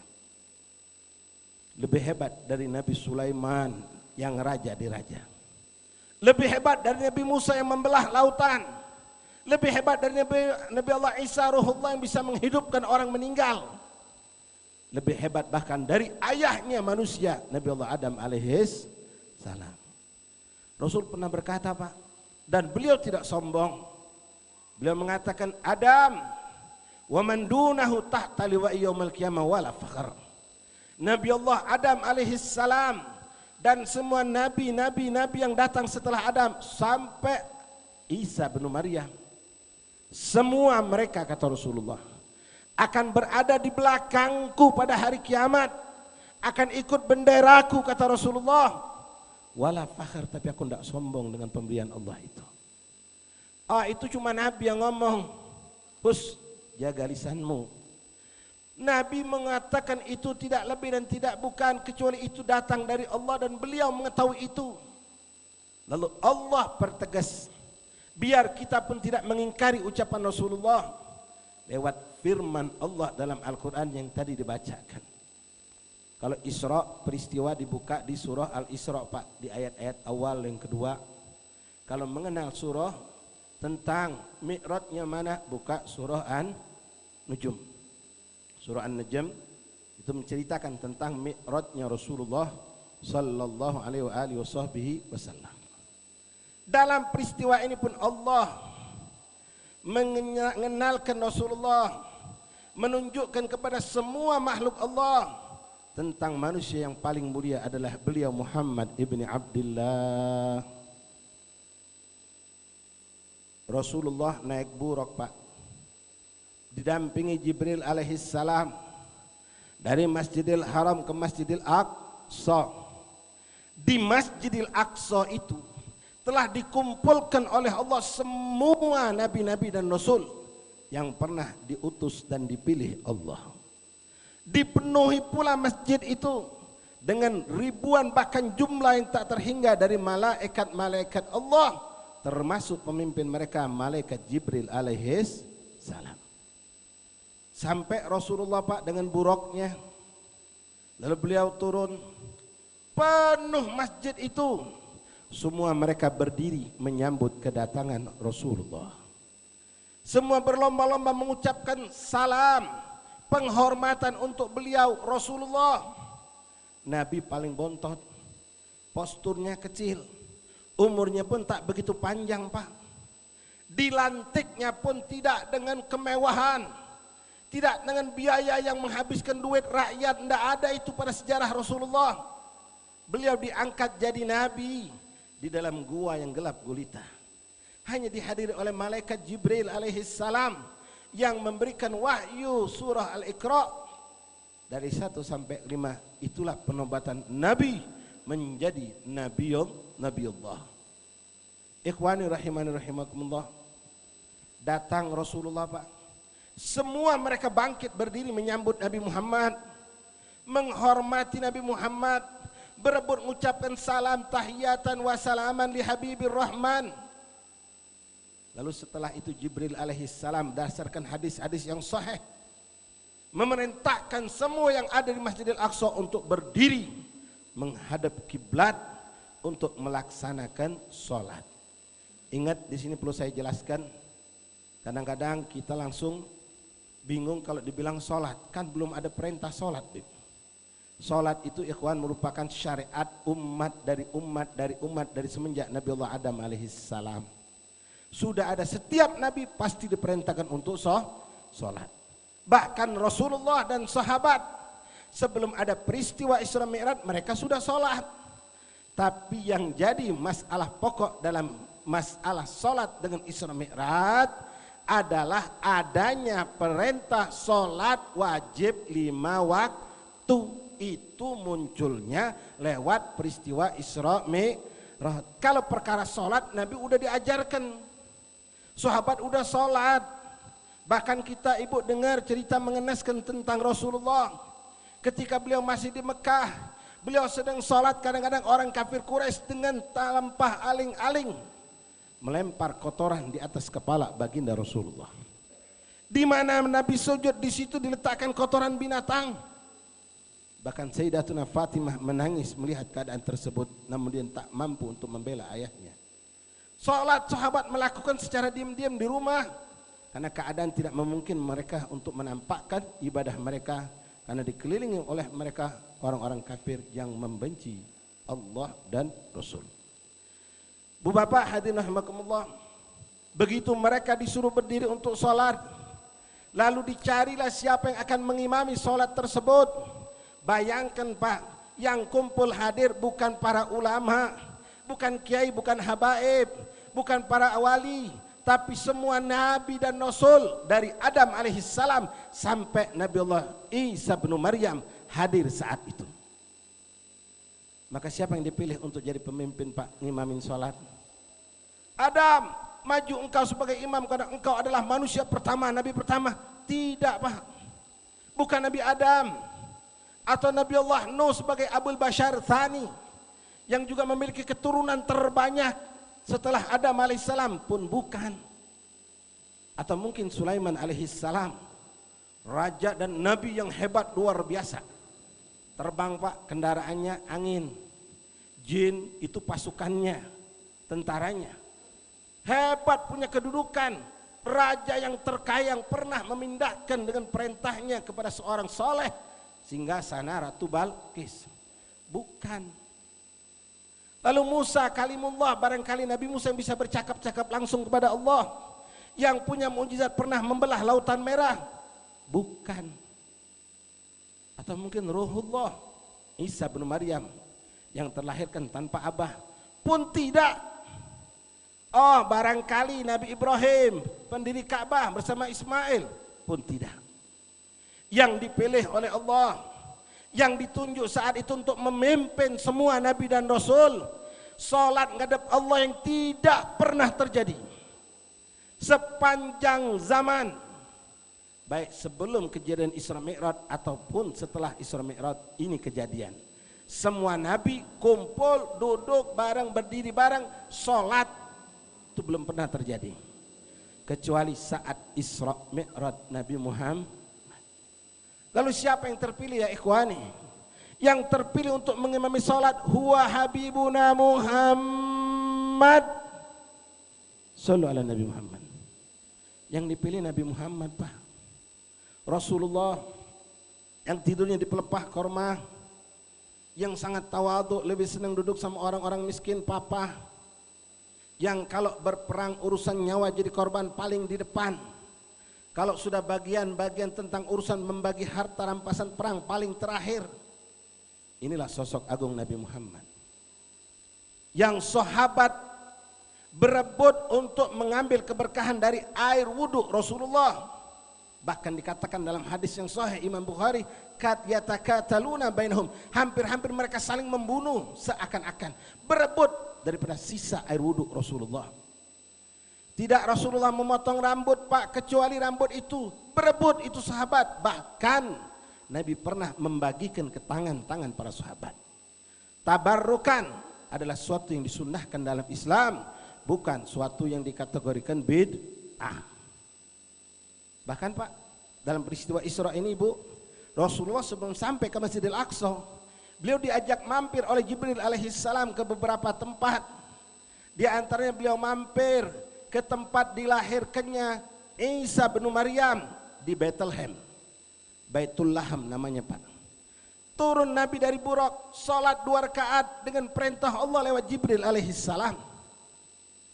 Lebih hebat dari Nabi Sulaiman yang raja di raja. Lebih hebat dari Nabi Musa yang membelah lautan. Lebih hebat dari Nabi Allah Isa Ruhullah yang bisa menghidupkan orang meninggal. Lebih hebat bahkan dari ayahnya manusia Nabi Allah Adam alaihis salam. Rasul pernah berkata Pak, dan beliau tidak sombong. Beliau mengatakan, Adam wa man dunahu tahta liwa'i yaumil qiyamah wala fakhr. Nabi Allah Adam alaihi salam dan semua nabi-nabi yang datang setelah Adam sampai Isa bin Maryam, semua mereka kata Rasulullah akan berada di belakangku pada hari kiamat, akan ikut benderaku kata Rasulullah. Wala fakhar, tapi aku tidak sombong dengan pemberian Allah itu. Itu cuma Nabi yang ngomong. Hus, jaga lisanmu. Nabi mengatakan itu tidak lebih dan tidak bukan kecuali itu datang dari Allah dan beliau mengetahui itu. Lalu Allah pertegas biar kita pun tidak mengingkari ucapan Rasulullah lewat firman Allah dalam Al-Quran yang tadi dibacakan. Kalau Isra, peristiwa dibuka di surah Al-Isra Pak, di ayat-ayat awal yang kedua. Kalau mengenal surah tentang Mi'rajnya mana, buka surah An-Nujum. Surah An-Najm itu menceritakan tentang Mi'rajnya Rasulullah sallallahu alaihi wasallam. Dalam peristiwa ini pun Allah mengenalkan Rasulullah, menunjukkan kepada semua makhluk Allah tentang manusia yang paling mulia adalah beliau Muhammad ibni Abdullah. Rasulullah naik buruk Pak, didampingi Jibril alaihissalam dari Masjidil Haram ke Masjidil Aqsa. Di Masjidil Aqsa itu telah dikumpulkan oleh Allah semua nabi-nabi dan rasul yang pernah diutus dan dipilih Allah. Dipenuhi pula masjid itu dengan ribuan bahkan jumlah yang tak terhingga dari malaikat-malaikat Allah, termasuk pemimpin mereka malaikat Jibril alaihis salam. Sampai Rasulullah Pak dengan buruknya, lalu beliau turun, penuh masjid itu, semua mereka berdiri menyambut kedatangan Rasulullah. Semua berlomba-lomba mengucapkan salam, penghormatan untuk beliau Rasulullah. Nabi paling bontot, posturnya kecil, umurnya pun tak begitu panjang Pak. Dilantiknya pun tidak dengan kemewahan, tidak dengan biaya yang menghabiskan duit rakyat, tidak ada itu pada sejarah Rasulullah. Beliau diangkat jadi nabi di dalam gua yang gelap gulita. Hanya dihadiri oleh malaikat Jibril alaihissalam yang memberikan wahyu surah Al-Iqra dari 1 sampai 5. Itulah penobatan Nabi menjadi Nabiullah. Ikhwani rahimani rahimakumullah. Datang Rasulullah Pak, semua mereka bangkit berdiri menyambut Nabi Muhammad, menghormati Nabi Muhammad, berebut mengucapkan salam tahiyatan wa salaman li Habibir Rahman. Lalu setelah itu Jibril alaihissalam dasarkan hadis-hadis yang sahih memerintahkan semua yang ada di Masjidil Aqsa untuk berdiri menghadap kiblat untuk melaksanakan sholat. Ingat, di sini perlu saya jelaskan, kadang-kadang kita langsung bingung kalau dibilang sholat, kan belum ada perintah sholat. Sholat itu ikhwan merupakan syariat umat dari semenjak Nabi Allah Adam alaihissalam. Sudah ada, setiap nabi pasti diperintahkan untuk sholat. Bahkan Rasulullah dan sahabat sebelum ada peristiwa Isra Mi'raj mereka sudah sholat. Tapi yang jadi masalah pokok dalam masalah sholat dengan Isra Mi'raj adalah adanya perintah sholat wajib 5 waktu. Itu munculnya lewat peristiwa Isra Mi'raj. Kalau perkara sholat Nabi udah diajarkan, sahabat udah sholat. Bahkan kita ibu dengar cerita mengenaskan tentang Rasulullah ketika beliau masih di Mekah. Beliau sedang sholat, kadang-kadang orang kafir Quraisy dengan tampah aling-aling melempar kotoran di atas kepala baginda Rasulullah. Di mana Nabi sujud, di situ diletakkan kotoran binatang. Bahkan Sayyidatuna Fatimah menangis melihat keadaan tersebut, namun dia tak mampu untuk membela ayahnya. Sholat sahabat melakukan secara diam-diam di rumah karena keadaan tidak memungkinkan mereka untuk menampakkan ibadah mereka karena dikelilingi oleh mereka orang-orang kafir yang membenci Allah dan Rasul. Bu Bapak hadirin rahimakumullah, begitu mereka disuruh berdiri untuk sholat, lalu dicarilah siapa yang akan mengimami sholat tersebut. Bayangkan Pak, yang kumpul hadir bukan para ulama, bukan kiai, bukan habaib, bukan para wali, tapi semua nabi dan rasul dari Adam alaihissalam sampai Nabi Allah Isa bin Maryam hadir saat itu. Maka siapa yang dipilih untuk jadi pemimpin Pak, ngimamin sholat? Adam, maju engkau sebagai imam karena engkau adalah manusia pertama, nabi pertama. Tidak Pak, bukan Nabi Adam atau Nabi Allah Nuh sebagai Abul Bashar Thani yang juga memiliki keturunan terbanyak setelah Adam alaihissalam pun bukan. Atau mungkin Sulaiman alaihissalam, raja dan nabi yang hebat luar biasa. Terbang Pak, kendaraannya angin. Jin itu pasukannya, tentaranya. Hebat, punya kedudukan. Raja yang terkaya yang pernah memindahkan dengan perintahnya kepada seorang soleh singgasana Ratu Balqis. Bukan. Lalu Musa kalimullah, barangkali Nabi Musa yang bisa bercakap-cakap langsung kepada Allah, yang punya mukjizat pernah membelah lautan merah. Bukan. Atau mungkin Ruhullah, Isa bin Maryam yang terlahirkan tanpa abah. Pun tidak. Oh, barangkali Nabi Ibrahim, pendiri Ka'bah bersama Ismail. Pun tidak. Yang dipilih oleh Allah, yang ditunjuk saat itu untuk memimpin semua Nabi dan Rasul, salat ngadep Allah yang tidak pernah terjadi sepanjang zaman, baik sebelum kejadian Isra Mi'raj ataupun setelah Isra Mi'raj ini kejadian. Semua nabi kumpul, duduk bareng, berdiri bareng, salat itu belum pernah terjadi. Kecuali saat Isra Mi'raj Nabi Muhammad. Lalu siapa yang terpilih ya ikhwani? Yang terpilih untuk mengimami salat huwa habibuna Muhammad. Sallu ala Nabi Muhammad. Yang dipilih Nabi Muhammad Pak. Rasulullah yang tidurnya di pelepah korma, yang sangat tawadhu, lebih senang duduk sama orang-orang miskin papa, yang kalau berperang urusan nyawa jadi korban paling di depan, kalau sudah bagian-bagian tentang urusan membagi harta rampasan perang paling terakhir. Inilah sosok agung Nabi Muhammad yang sahabat berebut untuk mengambil keberkahan dari air wudhu Rasulullah. Bahkan dikatakan dalam hadis yang sahih Imam Bukhari, kat yatakataluna bainahum, hampir-hampir mereka saling membunuh, seakan-akan berebut daripada sisa air wudhu Rasulullah. Tidak Rasulullah memotong rambut Pak, kecuali rambut itu berebut itu sahabat. Bahkan Nabi pernah membagikan ke tangan-tangan para sahabat. Tabarrukan adalah suatu yang disunnahkan dalam Islam, bukan suatu yang dikategorikan bid'ah. Bahkan Pak, dalam peristiwa Isra ini Bu, Rasulullah sebelum sampai ke Masjidil Aqsa, beliau diajak mampir oleh Jibril alaihissalam ke beberapa tempat. Di antaranya beliau mampir ke tempat dilahirkannya Isa bin Maryam di Bethlehem, Baitul Laham namanya Pak. Turun Nabi dari Buraq, salat 2 rakaat dengan perintah Allah lewat Jibril alaihissalam.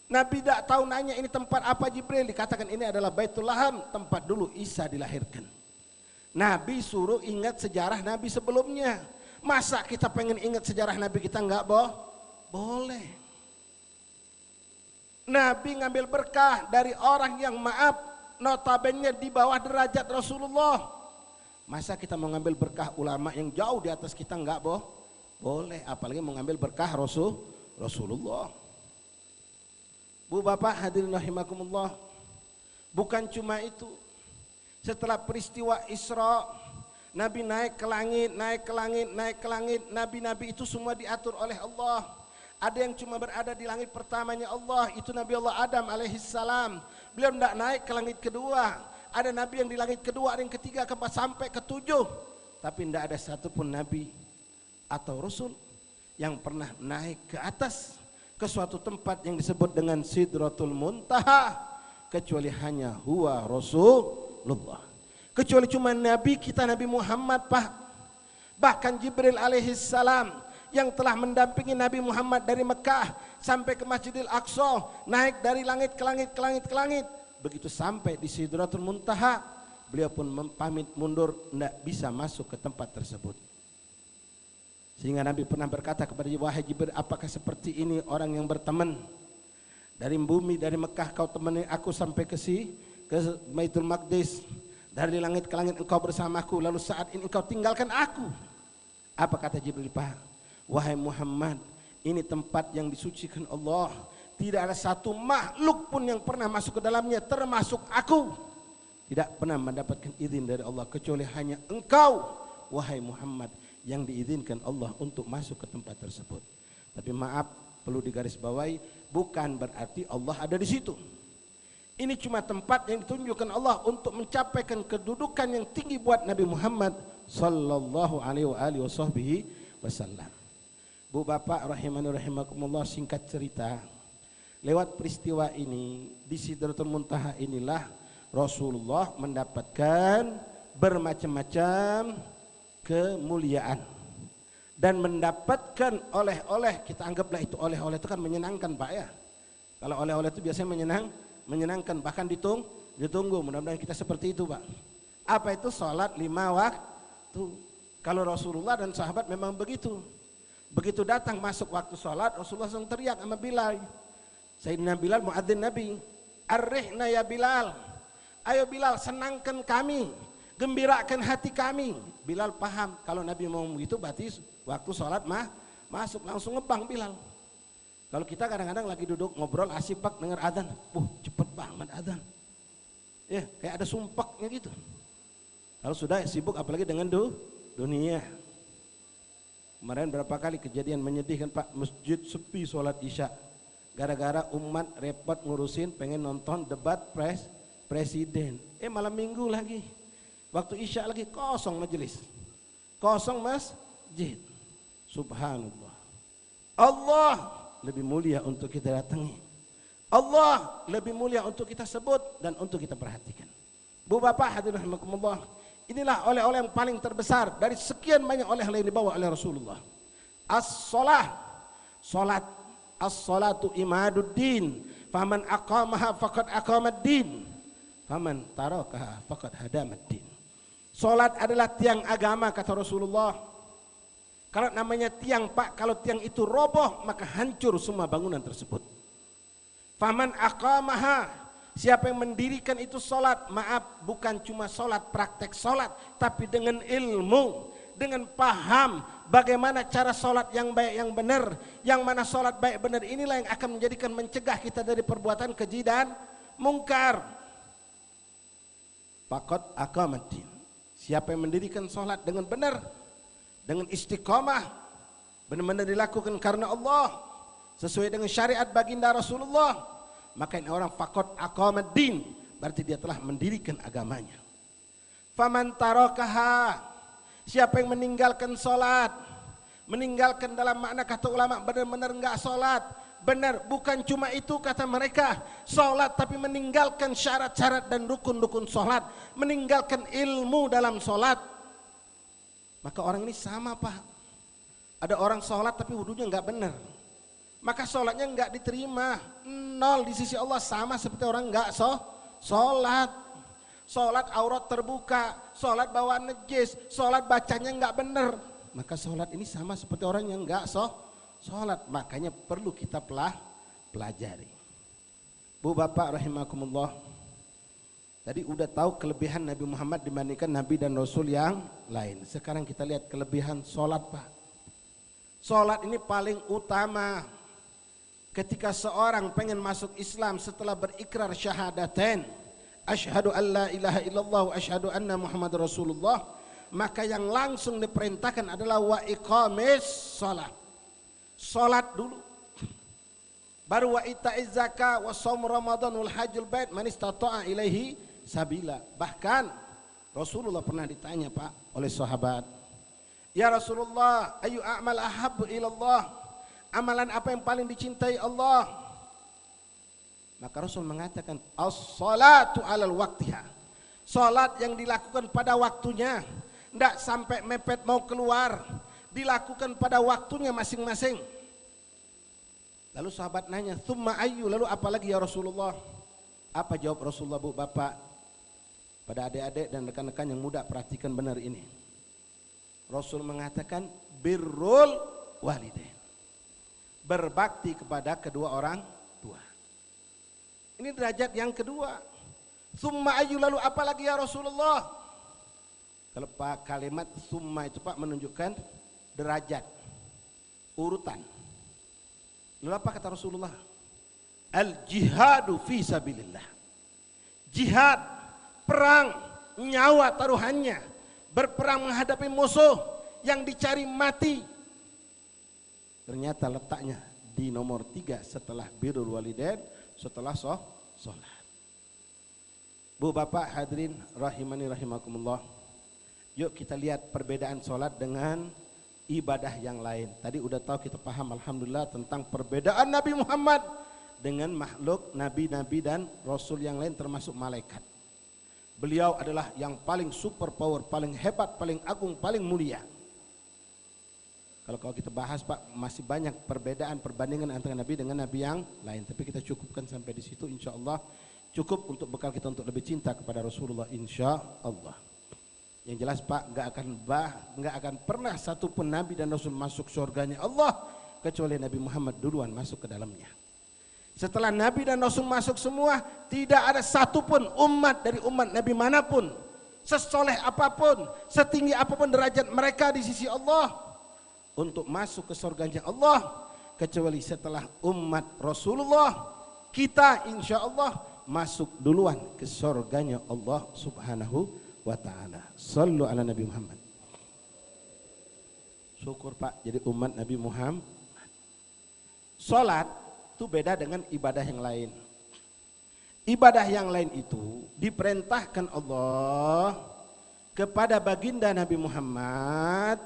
Nabi tidak tahu, nanya ini tempat apa Jibril, dikatakan ini adalah Baitul Laham, tempat dulu Isa dilahirkan. Nabi suruh ingat sejarah Nabi sebelumnya. Masa kita pengen ingat sejarah Nabi kita enggak boleh. Nabi ngambil berkah dari orang yang maaf notabene di bawah derajat Rasulullah. Masa kita mau ngambil berkah ulama yang jauh di atas kita enggak boleh, apalagi mau ngambil berkah Rasulullah. Bu Bapak hadirin rahimakumullah, bukan cuma itu. Setelah peristiwa Isra, Nabi naik ke langit, nabi-nabi itu semua diatur oleh Allah. Ada yang cuma berada di langit pertamanya Allah, itu Nabi Allah Adam alaihissalam. Beliau tidak naik ke langit kedua. Ada nabi yang di langit kedua, ada yang ketiga, keempat, sampai ketujuh. Tapi tidak ada satupun nabi atau rasul yang pernah naik ke atas ke suatu tempat yang disebut dengan Sidratul Muntaha, kecuali hanya huwa Rasulullah. Kecuali cuma Nabi kita Nabi Muhammad Pak. Bahkan Jibril alaihissalam yang telah mendampingi Nabi Muhammad dari Mekah sampai ke Masjidil Aqsa, naik dari langit ke langit. Begitu sampai di Sidratul Muntaha, beliau pun pamit mundur, tidak bisa masuk ke tempat tersebut. Sehingga Nabi pernah berkata kepada wahai Jibril, apakah seperti ini orang yang berteman dari bumi, dari Mekah kau temani aku sampai ke Baitul Maqdis, dari langit ke langit engkau bersamaku, lalu saat ini engkau tinggalkan aku. Apa kata Jibril Pak? Wahai Muhammad, ini tempat yang disucikan Allah. Tidak ada satu makhluk pun yang pernah masuk ke dalamnya, termasuk aku. Tidak pernah mendapatkan izin dari Allah kecuali hanya engkau, wahai Muhammad, yang diizinkan Allah untuk masuk ke tempat tersebut. Tapi maaf, perlu digarisbawahi, bukan berarti Allah ada di situ. Ini cuma tempat yang ditunjukkan Allah untuk mencapaikan kedudukan yang tinggi buat Nabi Muhammad sallallahu alaihi wasallam. Bu bapak rahimani rahimakumullah, singkat cerita, lewat peristiwa ini di Sidratul Muntaha inilah Rasulullah mendapatkan bermacam-macam kemuliaan dan mendapatkan oleh-oleh. Kita anggaplah itu oleh-oleh, itu kan menyenangkan Pak ya. Kalau oleh-oleh itu biasanya menyenangkan, bahkan ditunggu. Mudah-mudahan kita seperti itu Pak. Apa itu? Salat 5 waktu. Kalau Rasulullah dan sahabat memang begitu. Begitu datang masuk waktu salat, Rasulullah langsung teriak sama Bilal. Sayyidina Bilal muadzin Nabi, "Arrihna ya Bilal." Ayo Bilal, senangkan kami, gembirakan hati kami. Bilal paham kalau Nabi mau begitu berarti waktu sholat masuk, langsung ngebang Bilal. Kalau kita kadang-kadang lagi duduk ngobrol asik pak dengar adzan, cepet banget adzan. Ya, kayak ada sumpaknya gitu. Kalau sudah sibuk apalagi dengan dunia. Kemarin berapa kali kejadian menyedihkan Pak, masjid sepi sholat isya. Gara-gara umat repot ngurusin pengen nonton debat presiden. Malam minggu lagi, waktu isya lagi kosong majelis, kosong masjid. Subhanallah. Allah lebih mulia untuk kita datangi. Allah lebih mulia untuk kita sebut dan untuk kita perhatikan. Bu bapak hadirin rahimakumullah, inilah oleh-oleh yang paling terbesar dari sekian banyak oleh-oleh yang dibawa oleh Rasulullah. Salat. As-salatu imaduddin, faman aqamaha faqad aqamaddin, faman tarakaha faqad hadamaddin. Salat adalah tiang agama kata Rasulullah. Kalau namanya tiang Pak, kalau tiang itu roboh maka hancur semua bangunan tersebut. Faman aqamaha, siapa yang mendirikan itu salat, maaf bukan cuma salat praktek salat, tapi dengan ilmu, dengan paham bagaimana cara sholat yang baik yang benar, yang mana sholat baik benar inilah yang akan menjadikan mencegah kita dari perbuatan keji dan mungkar. Faqad aqamaddin, siapa yang mendirikan sholat dengan benar, dengan istiqamah, benar-benar dilakukan karena Allah sesuai dengan syariat baginda Rasulullah, maka ini orang faqad aqamaddin, berarti dia telah mendirikan agamanya. Faman tarakaha, siapa yang meninggalkan sholat, meninggalkan dalam makna kata ulama benar-benar enggak sholat, benar bukan cuma itu kata mereka, sholat tapi meninggalkan syarat-syarat dan rukun-rukun sholat, meninggalkan ilmu dalam sholat, maka orang ini sama Pak. Ada orang sholat tapi wudunya enggak benar, maka sholatnya enggak diterima, 0 di sisi Allah, sama seperti orang enggak sholat. Sholat aurat terbuka, sholat bawa najis, sholat bacanya enggak benar, maka sholat ini sama seperti orang yang enggak sholat. Makanya perlu kita pelajari. Bu bapak rahimakumullah, tadi udah tahu kelebihan Nabi Muhammad dibandingkan Nabi dan Rasul yang lain. Sekarang kita lihat kelebihan sholat Pak. Sholat ini paling utama. Ketika seorang pengen masuk Islam setelah berikrar syahadatain, asyhadu an la ilaha illallah wa asyhadu anna Muhammad Rasulullah, maka yang langsung diperintahkan adalah wa iqamis shalah. Salat dulu. Baru wa ita'iz zakah wa shaum ramadan wal hajjul bait man istata'a ilaihi sabila. Bahkan Rasulullah pernah ditanya Pak oleh sahabat, "Ya Rasulullah, ayu a'mal ahabbu ilallah?" Amalan apa yang paling dicintai Allah? Maka Rasul mengatakan as-salatu alal waktiha, salat yang dilakukan pada waktunya, tidak sampai mepet mau keluar, dilakukan pada waktunya masing-masing. Lalu sahabat nanya, "Tsumma ayyu?" Lalu apalagi ya Rasulullah? Apa jawab Rasulullah Bu bapak? Pada adik-adik dan rekan-rekan yang muda perhatikan benar ini. Rasul mengatakan birrul walidain, berbakti kepada kedua orang tua. Ini derajat yang kedua. Summa ayu, lalu apa lagi ya Rasulullah? Kalau Pak kalimat summa itu Pak menunjukkan derajat. urutan. Lalu apa kata Rasulullah? Al-jihadu fi sabilillah. Jihad, perang, nyawa taruhannya, berperang menghadapi musuh yang dicari mati. Ternyata letaknya di nomor 3 setelah birrul walidain, setelah sholat. Bu bapak hadirin rahimani rahimakumullah. Yuk kita lihat perbedaan sholat dengan ibadah yang lain. Tadi udah tahu, kita paham alhamdulillah tentang perbedaan Nabi Muhammad dengan makhluk nabi-nabi dan rasul yang lain termasuk malaikat. Beliau adalah yang paling super power, paling hebat, paling agung, paling mulia. Kalau kita bahas Pak, masih banyak perbedaan perbandingan antara nabi dengan nabi yang lain. Tapi kita cukupkan sampai di situ, insya Allah cukup untuk bekal kita untuk lebih cinta kepada Rasulullah, insya Allah. Yang jelas Pak, nggak akan pernah satupun nabi dan rasul masuk surganya Allah kecuali Nabi Muhammad duluan masuk ke dalamnya. Setelah nabi dan rasul masuk semua, tidak ada satupun umat dari umat nabi manapun, sesoleh apapun, setinggi apapun derajat mereka di sisi Allah, untuk masuk ke surganya Allah kecuali setelah umat Rasulullah, kita insya Allah masuk duluan ke surganya Allah subhanahu wa ta'ala. Sallu ala Nabi Muhammad. Syukur Pak, jadi umat Nabi Muhammad. Salat itu beda dengan ibadah yang lain. Ibadah yang lain itu diperintahkan Allah kepada baginda Nabi Muhammad.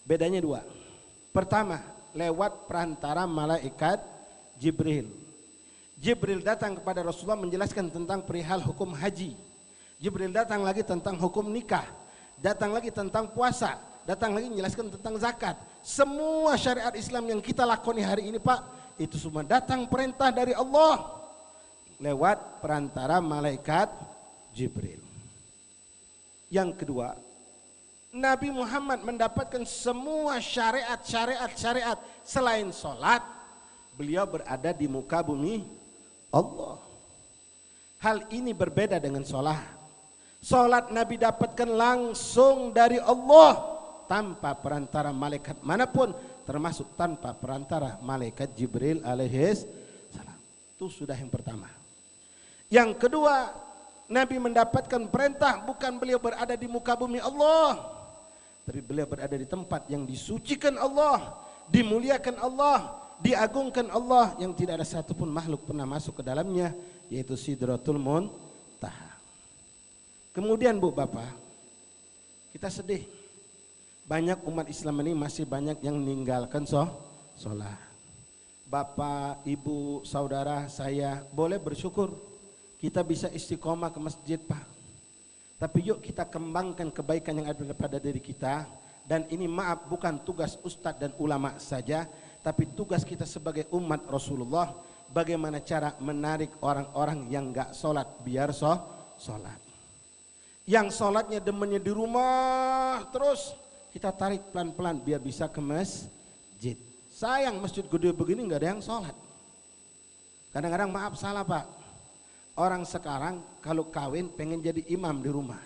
Bedanya 2. Pertama, lewat perantara malaikat Jibril. Jibril datang kepada Rasulullah menjelaskan tentang perihal hukum haji. Jibril datang lagi tentang hukum nikah, datang lagi tentang puasa, datang lagi menjelaskan tentang zakat. Semua syariat Islam yang kita lakoni hari ini Pak, itu semua datang perintah dari Allah lewat perantara malaikat Jibril. Yang kedua, Nabi Muhammad mendapatkan semua syariat selain sholat, beliau berada di muka bumi Allah. Hal ini berbeda dengan sholat. Sholat Nabi dapatkan langsung dari Allah tanpa perantara malaikat manapun, termasuk tanpa perantara malaikat Jibril alaihis salam. Itu sudah yang pertama. Yang kedua, Nabi mendapatkan perintah bukan beliau berada di muka bumi Allah, tapi beliau berada di tempat yang disucikan Allah, dimuliakan Allah, diagungkan Allah, yang tidak ada satupun makhluk pernah masuk ke dalamnya, yaitu Sidratul Muntaha. Kemudian Bu Bapak, kita sedih, banyak umat Islam ini masih banyak yang meninggalkan sholat. Bapak, Ibu, Saudara, saya boleh bersyukur kita bisa istiqomah ke masjid Pak. Tapi yuk kita kembangkan kebaikan yang ada pada diri kita. Dan ini maaf, bukan tugas ustadz dan ulama saja, tapi tugas kita sebagai umat Rasulullah, bagaimana cara menarik orang-orang yang gak sholat biar sholat. Yang sholatnya demennya di rumah terus, kita tarik pelan-pelan biar bisa ke masjid. Sayang masjid gede begini gak ada yang sholat. Kadang-kadang maaf salah Pak, orang sekarang kalau kawin pengen jadi imam di rumah.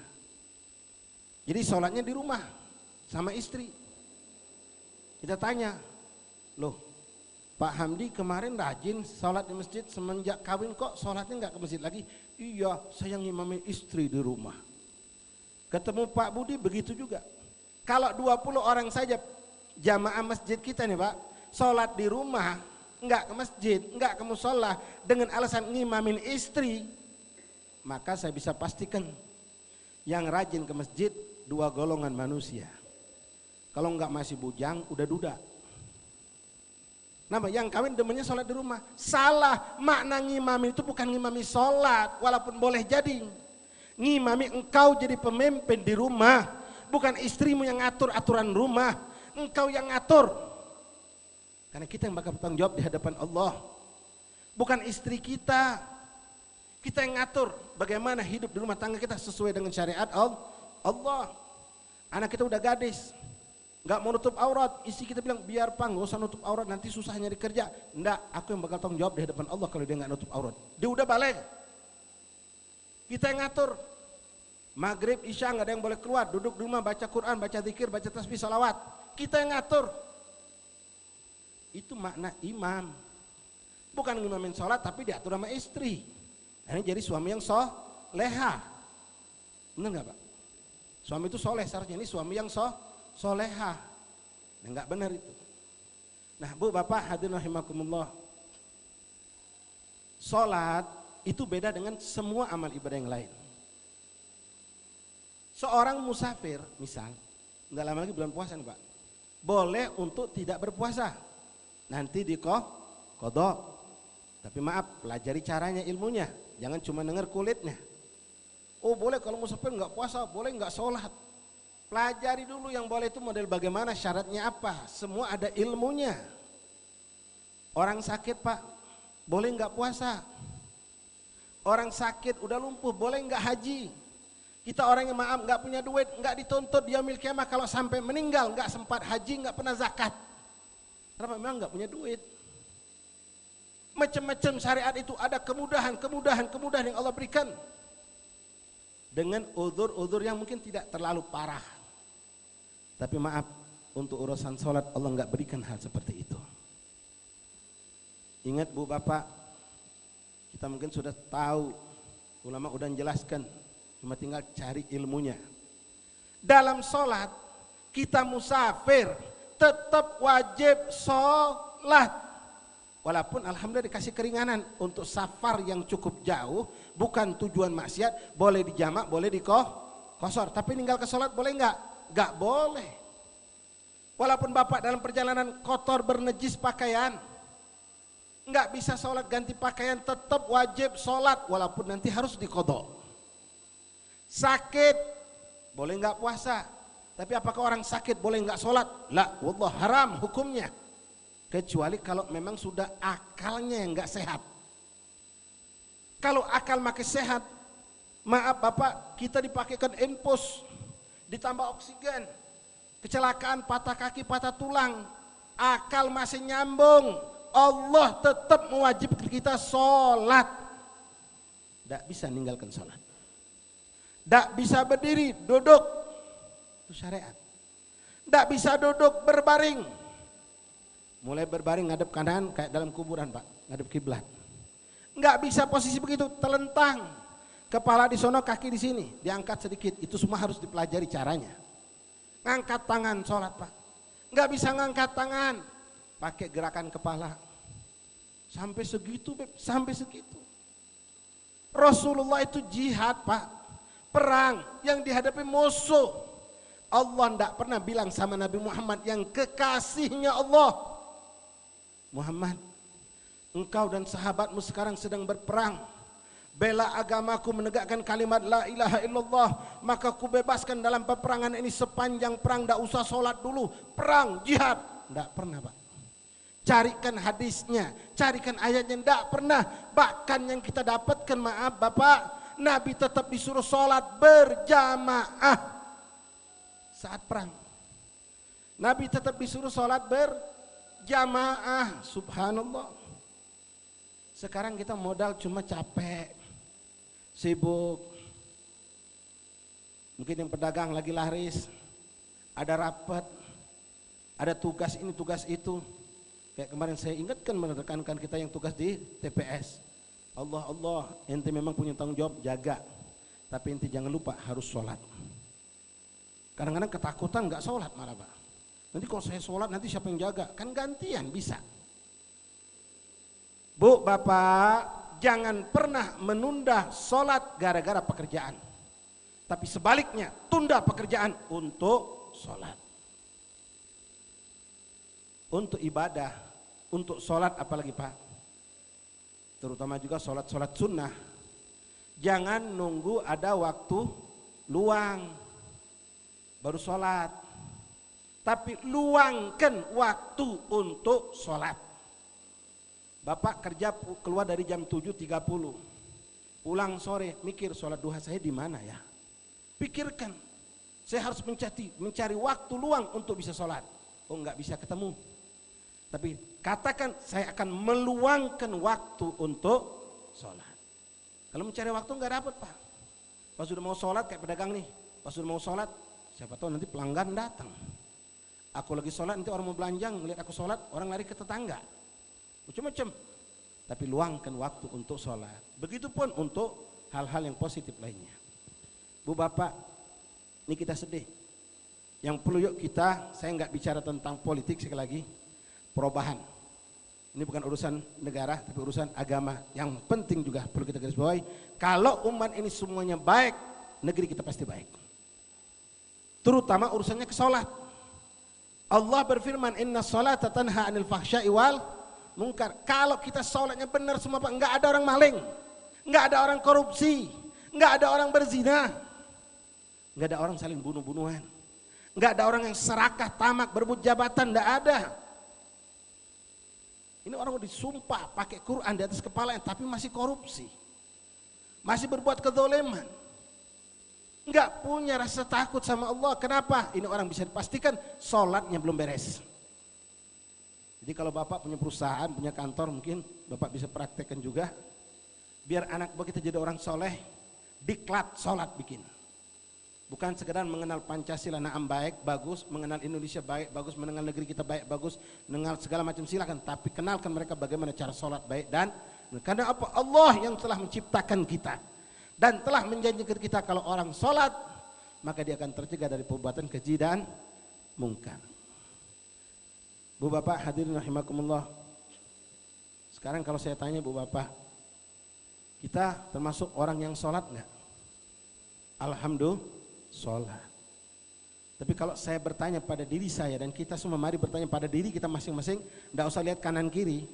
Jadi sholatnya di rumah sama istri. Kita tanya, loh Pak Hamdi kemarin rajin sholat di masjid, semenjak kawin kok sholatnya gak ke masjid lagi? Iya, saya ngimamin istri di rumah. Ketemu Pak Budi begitu juga. Kalau 20 orang saja jamaah masjid kita nih Pak, sholat di rumah, enggak ke masjid, enggak ke musola dengan alasan ngimamin istri, maka saya bisa pastikan yang rajin ke masjid 2 golongan manusia. Kalau enggak masih bujang, udah duda. Nama yang kawin demennya sholat di rumah. Salah, makna ngimamin itu bukan ngimami sholat, walaupun boleh jadi. Ngimami engkau jadi pemimpin di rumah, bukan istrimu yang ngatur aturan rumah, engkau yang ngatur. Karena kita yang bakal bertanggung jawab di hadapan Allah, bukan istri kita. Kita yang ngatur bagaimana hidup di rumah tangga kita sesuai dengan syariat Allah. Anak kita udah gadis, nggak mau nutup aurat, istri kita bilang biar Pak nggak usah nutup aurat, nanti susah nyari kerja. Enggak, aku yang bakal tanggung jawab di hadapan Allah kalau dia nggak nutup aurat. Dia udah balik. Kita yang ngatur. Maghrib, Isya nggak ada yang boleh keluar, duduk di rumah baca Quran, baca zikir, baca tasbih, salawat. Kita yang ngatur. Itu makna imam. Bukan ngimamin sholat tapi diatur sama istri. Ini jadi suami yang soleha. Benar nggak Pak? Suami itu soleh, seharusnya ini suami yang soleha. Nah, nggak benar itu. Nah Bu, Bapak, hadirin rahimakumullah. Sholat itu beda dengan semua amal ibadah yang lain. Seorang musafir, misal, nggak lama lagi bulan puasa nih Pak, boleh untuk tidak berpuasa. Nanti kodok. Tapi maaf, pelajari caranya, ilmunya. Jangan cuma dengar kulitnya. Oh boleh kalau musafir nggak puasa, boleh nggak sholat. Pelajari dulu yang boleh itu model bagaimana, syaratnya apa. Semua ada ilmunya. Orang sakit Pak, boleh nggak puasa. Orang sakit udah lumpuh, boleh nggak haji. Kita orang yang maaf nggak punya duit, nggak dituntut dia yaumil qiyamah kalau sampai meninggal nggak sempat haji, nggak pernah zakat. Karena memang nggak punya duit. Macam-macam syariat itu ada kemudahan yang Allah berikan. Dengan uzur-uzur yang mungkin tidak terlalu parah. Tapi maaf, untuk urusan sholat Allah nggak berikan hal seperti itu. Ingat Bu Bapak, kita mungkin sudah tahu, ulama udah menjelaskan, cuma tinggal cari ilmunya. Dalam sholat, kita musafir, tetap wajib sholat. Walaupun alhamdulillah dikasih keringanan untuk safar yang cukup jauh, bukan tujuan maksiat, boleh dijamak, boleh dikosor. Tapi ninggal ke sholat boleh nggak? Nggak boleh. Walaupun Bapak dalam perjalanan kotor bernejis pakaian, nggak bisa sholat ganti pakaian, tetap wajib sholat walaupun nanti harus diqodho. Sakit boleh nggak puasa, tapi apakah orang sakit boleh nggak sholat? La, wallah haram hukumnya. Kecuali kalau memang sudah akalnya yang nggak sehat. Kalau akal makin sehat, maaf Bapak, kita dipakaikan infus, ditambah oksigen, kecelakaan patah kaki, patah tulang, akal masih nyambung, Allah tetap mewajibkan kita sholat. Tidak bisa meninggalkan sholat. Tidak bisa berdiri, duduk, itu syariat. Tidak bisa duduk berbaring. Mulai berbaring ngadep kanan kayak dalam kuburan Pak, ngadep kiblat. Nggak bisa posisi begitu, telentang. Kepala di sono, kaki di sini, diangkat sedikit. Itu semua harus dipelajari caranya. Ngangkat tangan sholat Pak. Nggak bisa ngangkat tangan, pakai gerakan kepala. Sampai segitu, sampai segitu. Rasulullah itu jihad Pak, perang yang dihadapi musuh. Allah tidak pernah bilang sama Nabi Muhammad yang kekasihnya Allah, Muhammad, engkau dan sahabatmu sekarang sedang berperang, bela agamaku, menegakkan kalimat la ilaha illallah, maka ku bebaskan dalam peperangan ini sepanjang perang, tidak usah sholat dulu, perang, jihad. Tidak pernah Pak. Carikan hadisnya, carikan ayatnya, tidak pernah. Bahkan yang kita dapatkan, maaf Bapak, Nabi tetap disuruh sholat berjamaah saat perang. Nabi tetap disuruh sholat berjamaah, subhanallah. Sekarang kita modal cuma capek, sibuk. Mungkin yang pedagang lagi laris, ada rapat, ada tugas ini, tugas itu. Kayak kemarin saya ingatkan menekankan kita yang tugas di TPS. Allah, ente memang punya tanggung jawab, jaga. Tapi ente jangan lupa harus sholat. Kadang-kadang ketakutan nggak sholat malah Pak. Nanti kalau saya sholat nanti siapa yang jaga? Kan gantian bisa. Bu, Bapak, jangan pernah menunda sholat gara-gara pekerjaan. Tapi sebaliknya, tunda pekerjaan untuk sholat. Untuk ibadah, untuk sholat apalagi Pak. Terutama juga sholat-sholat sunnah. Jangan nunggu ada waktu luang baru sholat. Tapi luangkan waktu untuk sholat. Bapak kerja keluar dari jam 7.30, pulang sore, mikir sholat duha saya di mana ya? Pikirkan, saya harus mencari waktu luang untuk bisa sholat. Oh nggak bisa ketemu. Tapi katakan saya akan meluangkan waktu untuk sholat. Kalau mencari waktu nggak dapat Pak. Pas sudah mau sholat kayak pedagang nih, pas sudah mau sholat, siapa tahu nanti pelanggan datang. Aku lagi sholat, nanti orang mau belanjang, ngeliat aku sholat, orang lari ke tetangga. Macam-macam. Tapi luangkan waktu untuk sholat. Begitupun untuk hal-hal yang positif lainnya. Bu Bapak, ini kita sedih. Yang perlu yuk kita, saya nggak bicara tentang politik sekali lagi, perubahan. Ini bukan urusan negara, tapi urusan agama. Yang penting juga perlu kita garis bawahi. Kalau umat ini semuanya baik, negeri kita pasti baik. Terutama urusannya ke sholat. Allah berfirman, Inna sholata tanha anil fahsya'i wal munkar. Kalau kita sholatnya benar semua Pak, nggak ada orang maling, nggak ada orang korupsi, nggak ada orang berzina, nggak ada orang saling bunuh-bunuhan, nggak ada orang yang serakah tamak berebut jabatan, nggak ada. Ini orang disumpah pakai Quran di atas kepalanya, tapi masih korupsi, masih berbuat kedzoleman, nggak punya rasa takut sama Allah. Kenapa? Ini orang bisa dipastikan sholatnya belum beres. Jadi kalau Bapak punya perusahaan, punya kantor, mungkin Bapak bisa praktekkan juga. Biar anak Bapak kita jadi orang soleh, diklat sholat bikin. Bukan sekedar mengenal Pancasila, naam baik, bagus, mengenal Indonesia baik, bagus, mengenal negeri kita baik, bagus, mengenal segala macam silakan. Tapi kenalkan mereka bagaimana cara sholat baik. Dan karena apa? Allah yang telah menciptakan kita dan telah menjanjikan kita kalau orang sholat maka dia akan tercegah dari perbuatan keji dan mungkar. Bu Bapak hadirin rahimakumullah. Sekarang kalau saya tanya Bu Bapak, kita termasuk orang yang sholat enggak? Alhamdulillah sholat. Tapi kalau saya bertanya pada diri saya dan kita semua mari bertanya pada diri kita masing-masing, enggak usah lihat kanan kiri.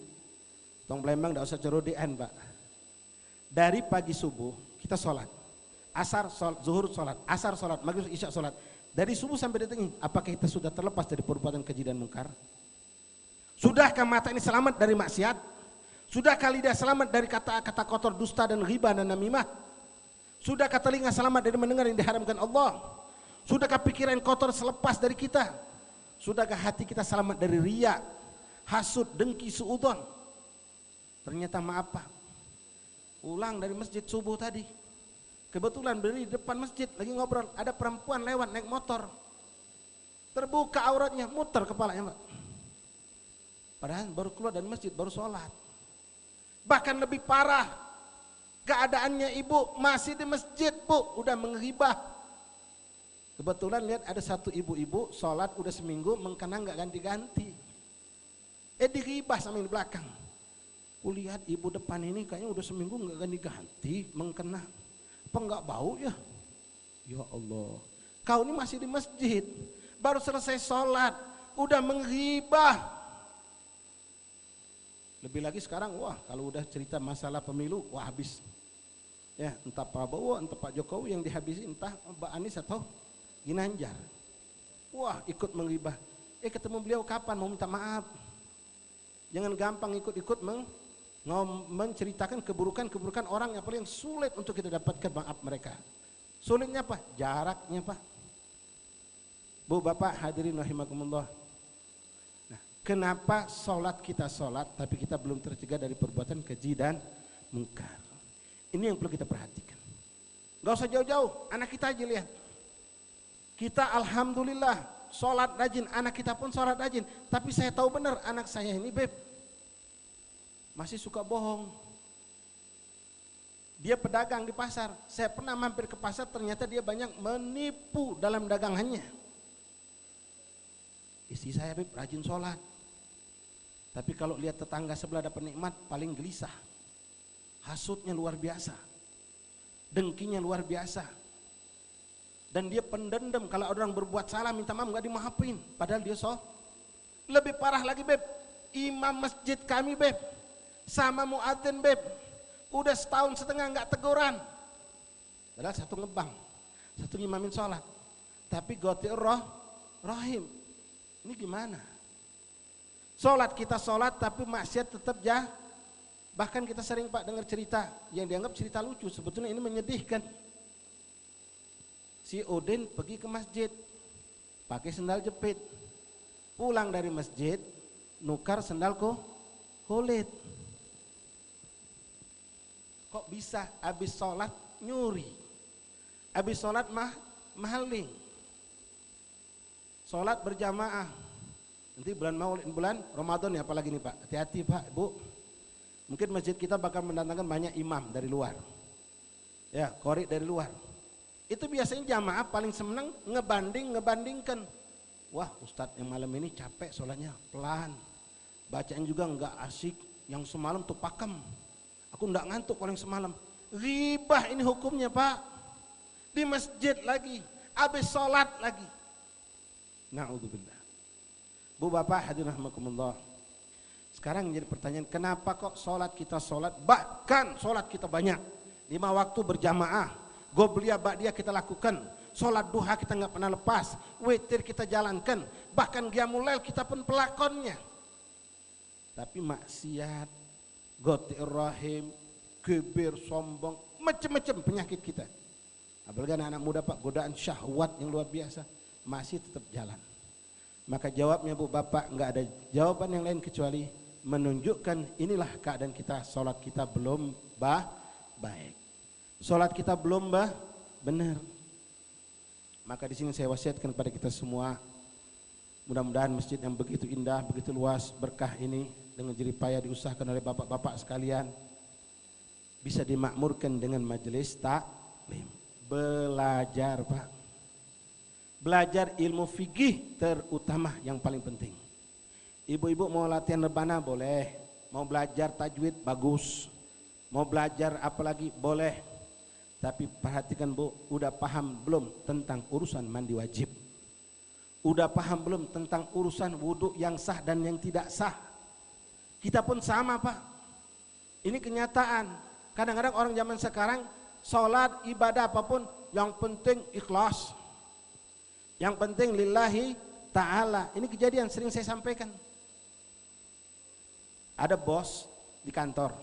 Tong Blembang enggak usah cerodean Pak. Dari pagi subuh kita sholat, asar sholat, zuhur sholat, asar sholat, maghrib isya sholat. Dari subuh sampai detik ini, apakah kita sudah terlepas dari perbuatan keji dan mungkar? Sudahkah mata ini selamat dari maksiat? Sudahkah lidah selamat dari kata-kata kotor, dusta dan ghibah dan namimah? Sudahkah telinga selamat dari mendengar yang diharamkan Allah? Sudahkah pikiran kotor selepas dari kita? Sudahkah hati kita selamat dari riya, hasud, dengki, suudzon? Ternyata maaf Pak, pulang dari masjid subuh tadi, kebetulan berdiri di depan masjid lagi ngobrol, ada perempuan lewat naik motor, terbuka auratnya, muter kepalanya Pak. Padahal baru keluar dari masjid, baru sholat. Bahkan lebih parah keadaannya ibu masih di masjid Bu, udah menghibah. Kebetulan lihat ada satu ibu-ibu sholat udah seminggu mengkena nggak ganti-ganti, dihibah sama yang di belakang. Kulihat ibu depan ini kayaknya udah seminggu nggak ganti-ganti mengkena, apa nggak bau ya? Ya Allah, kau ini masih di masjid, baru selesai sholat, udah menghibah. Lebih lagi sekarang, wah kalau udah cerita masalah pemilu, wah habis. Ya entah Prabowo, entah Pak Jokowi yang dihabisi, entah Mbak Anies atau Ginanjar. Wah ikut menghibah. Ketemu beliau kapan mau minta maaf? Jangan gampang ikut-ikut menceritakan keburukan-keburukan orang yang paling sulit untuk kita dapatkan maaf mereka. Sulitnya apa? Jaraknya Pak. Bu Bapak hadirin rahimakumullah. Nah, kenapa sholat kita sholat tapi kita belum tercegah dari perbuatan keji dan mungkar? Ini yang perlu kita perhatikan. Gak usah jauh-jauh, anak kita aja lihat. Kita alhamdulillah sholat rajin, anak kita pun sholat rajin. Tapi saya tahu benar anak saya ini Beb masih suka bohong. Dia pedagang di pasar. Saya pernah mampir ke pasar, ternyata dia banyak menipu dalam dagangannya. Istri saya Beb rajin sholat, tapi kalau lihat tetangga sebelah dapat nikmat paling gelisah. Hasutnya luar biasa, dengkinya luar biasa, dan dia pendendam. Kalau orang berbuat salah minta maaf nggak dimaafin, padahal dia lebih parah lagi Beb, imam masjid kami Beb sama muadzin Beb udah setahun setengah nggak teguran, padahal satu ngebang, satu ngimamin sholat, tapi Ghatirur Rahim. Ini gimana? Sholat kita sholat tapi maksiat tetap ya. Bahkan kita sering Pak dengar cerita yang dianggap cerita lucu, sebetulnya ini menyedihkan. Si Udin pergi ke masjid pakai sendal jepit, pulang dari masjid nukar sendal kulit. Kok bisa habis sholat nyuri, habis sholat maling, sholat berjamaah Nanti bulan Ramadan ya, apalagi nih Pak. Hati-hati Pak, Bu. Mungkin masjid kita bakal mendatangkan banyak imam dari luar. Ya, qori dari luar. Itu biasanya jamaah paling senang ngebandingkan. Wah, Ustadz yang malam ini capek sholatnya pelan. Bacaan juga enggak asik. Yang semalam tuh pakem. Aku enggak ngantuk kalau yang semalam. Ghibah ini hukumnya Pak. Di masjid lagi. Habis sholat lagi. Na'udzubillah. Bu Bapak hadirin rahimakumullah. Sekarang menjadi pertanyaan, kenapa kok sholat kita bahkan sholat kita banyak. 5 waktu berjamaah, Qobliyah Ba'diyah kita lakukan, sholat duha kita nggak pernah lepas, witir kita jalankan, bahkan qiyamul lail kita pun pelakonnya. Tapi maksiat, goti'ir rahim, kibir, sombong, macam-macam penyakit kita. Apalagi anak-anak muda Pak, godaan syahwat yang luar biasa, masih tetap jalan. Maka jawabnya Bu Bapak, nggak ada jawaban yang lain kecuali menunjukkan inilah keadaan kita, sholat kita belum baik, sholat kita belum benar. Maka di sini saya wasiatkan kepada kita semua, mudah-mudahan masjid yang begitu indah, begitu luas, berkah ini dengan jerih payah diusahakan oleh bapak-bapak sekalian bisa dimakmurkan dengan majelis taklim. Belajar Pak, belajar ilmu fikih terutama yang paling penting. Ibu-ibu mau latihan rebana boleh, mau belajar tajwid bagus, mau belajar apalagi boleh. Tapi perhatikan Bu, udah paham belum tentang urusan mandi wajib? Udah paham belum tentang urusan wudhu yang sah dan yang tidak sah? Kita pun sama Pak. Ini kenyataan. Kadang-kadang orang zaman sekarang sholat, ibadah apapun yang penting ikhlas. Yang penting lillahi ta'ala. Ini kejadian sering saya sampaikan. Ada bos di kantor,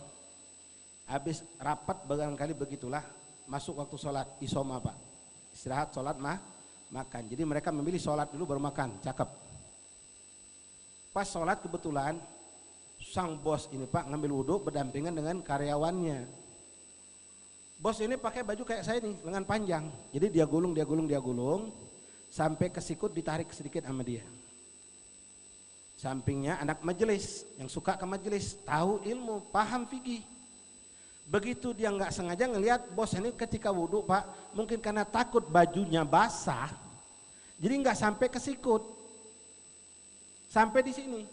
habis rapat barangkali begitulah, masuk waktu sholat isoma Pak, istirahat sholat makan. Jadi mereka memilih sholat dulu baru makan, cakep. Pas sholat kebetulan sang bos ini Pak ngambil wudhu berdampingan dengan karyawannya. Bos ini pakai baju kayak saya nih, lengan panjang. Jadi dia gulung sampai ke sikut ditarik sedikit sama dia. Sampingnya anak majelis yang suka ke majelis, tahu ilmu, paham fikih. Begitu dia nggak sengaja ngelihat bos ini ketika wudhu Pak, mungkin karena takut bajunya basah, jadi nggak sampai ke sikut, sampai di sini,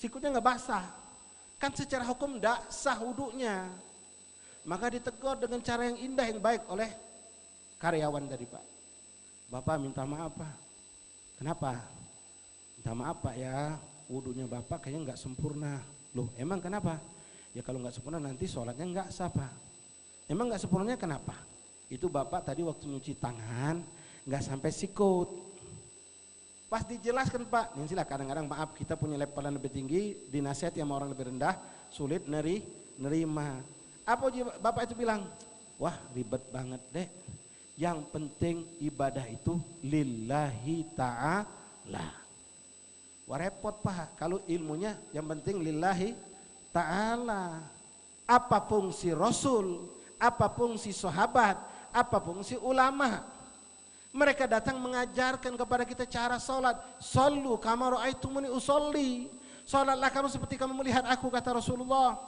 sikutnya nggak basah. Kan secara hukum nggak sah wudhunya. Maka ditegur dengan cara yang indah yang baik oleh karyawan tadi Pak. Bapak minta maaf Pak. Kenapa? Minta maaf Pak ya, wudhunya Bapak kayaknya nggak sempurna. Loh emang kenapa? Ya kalau nggak sempurna nanti sholatnya nggak sah Pak. Emang nggak sempurnanya kenapa? Itu Bapak tadi waktu nyuci tangan nggak sampai sikut. Pas dijelaskan Pak, ini sila kadang-kadang maaf kita punya levelan lebih tinggi, dinasihati sama orang lebih rendah, sulit nerima. Apa Bapak itu bilang? Wah ribet banget deh. Yang penting ibadah itu lillahi ta'ala. Wah repot Pak, kalau ilmunya yang penting lillahi ta'ala. Apa fungsi Rasul, apa fungsi sahabat, apa fungsi ulama? Mereka datang mengajarkan kepada kita cara sholat. Sallu kama ra'aitumuni usolli. Sholatlah kamu seperti kamu melihat aku, kata Rasulullah.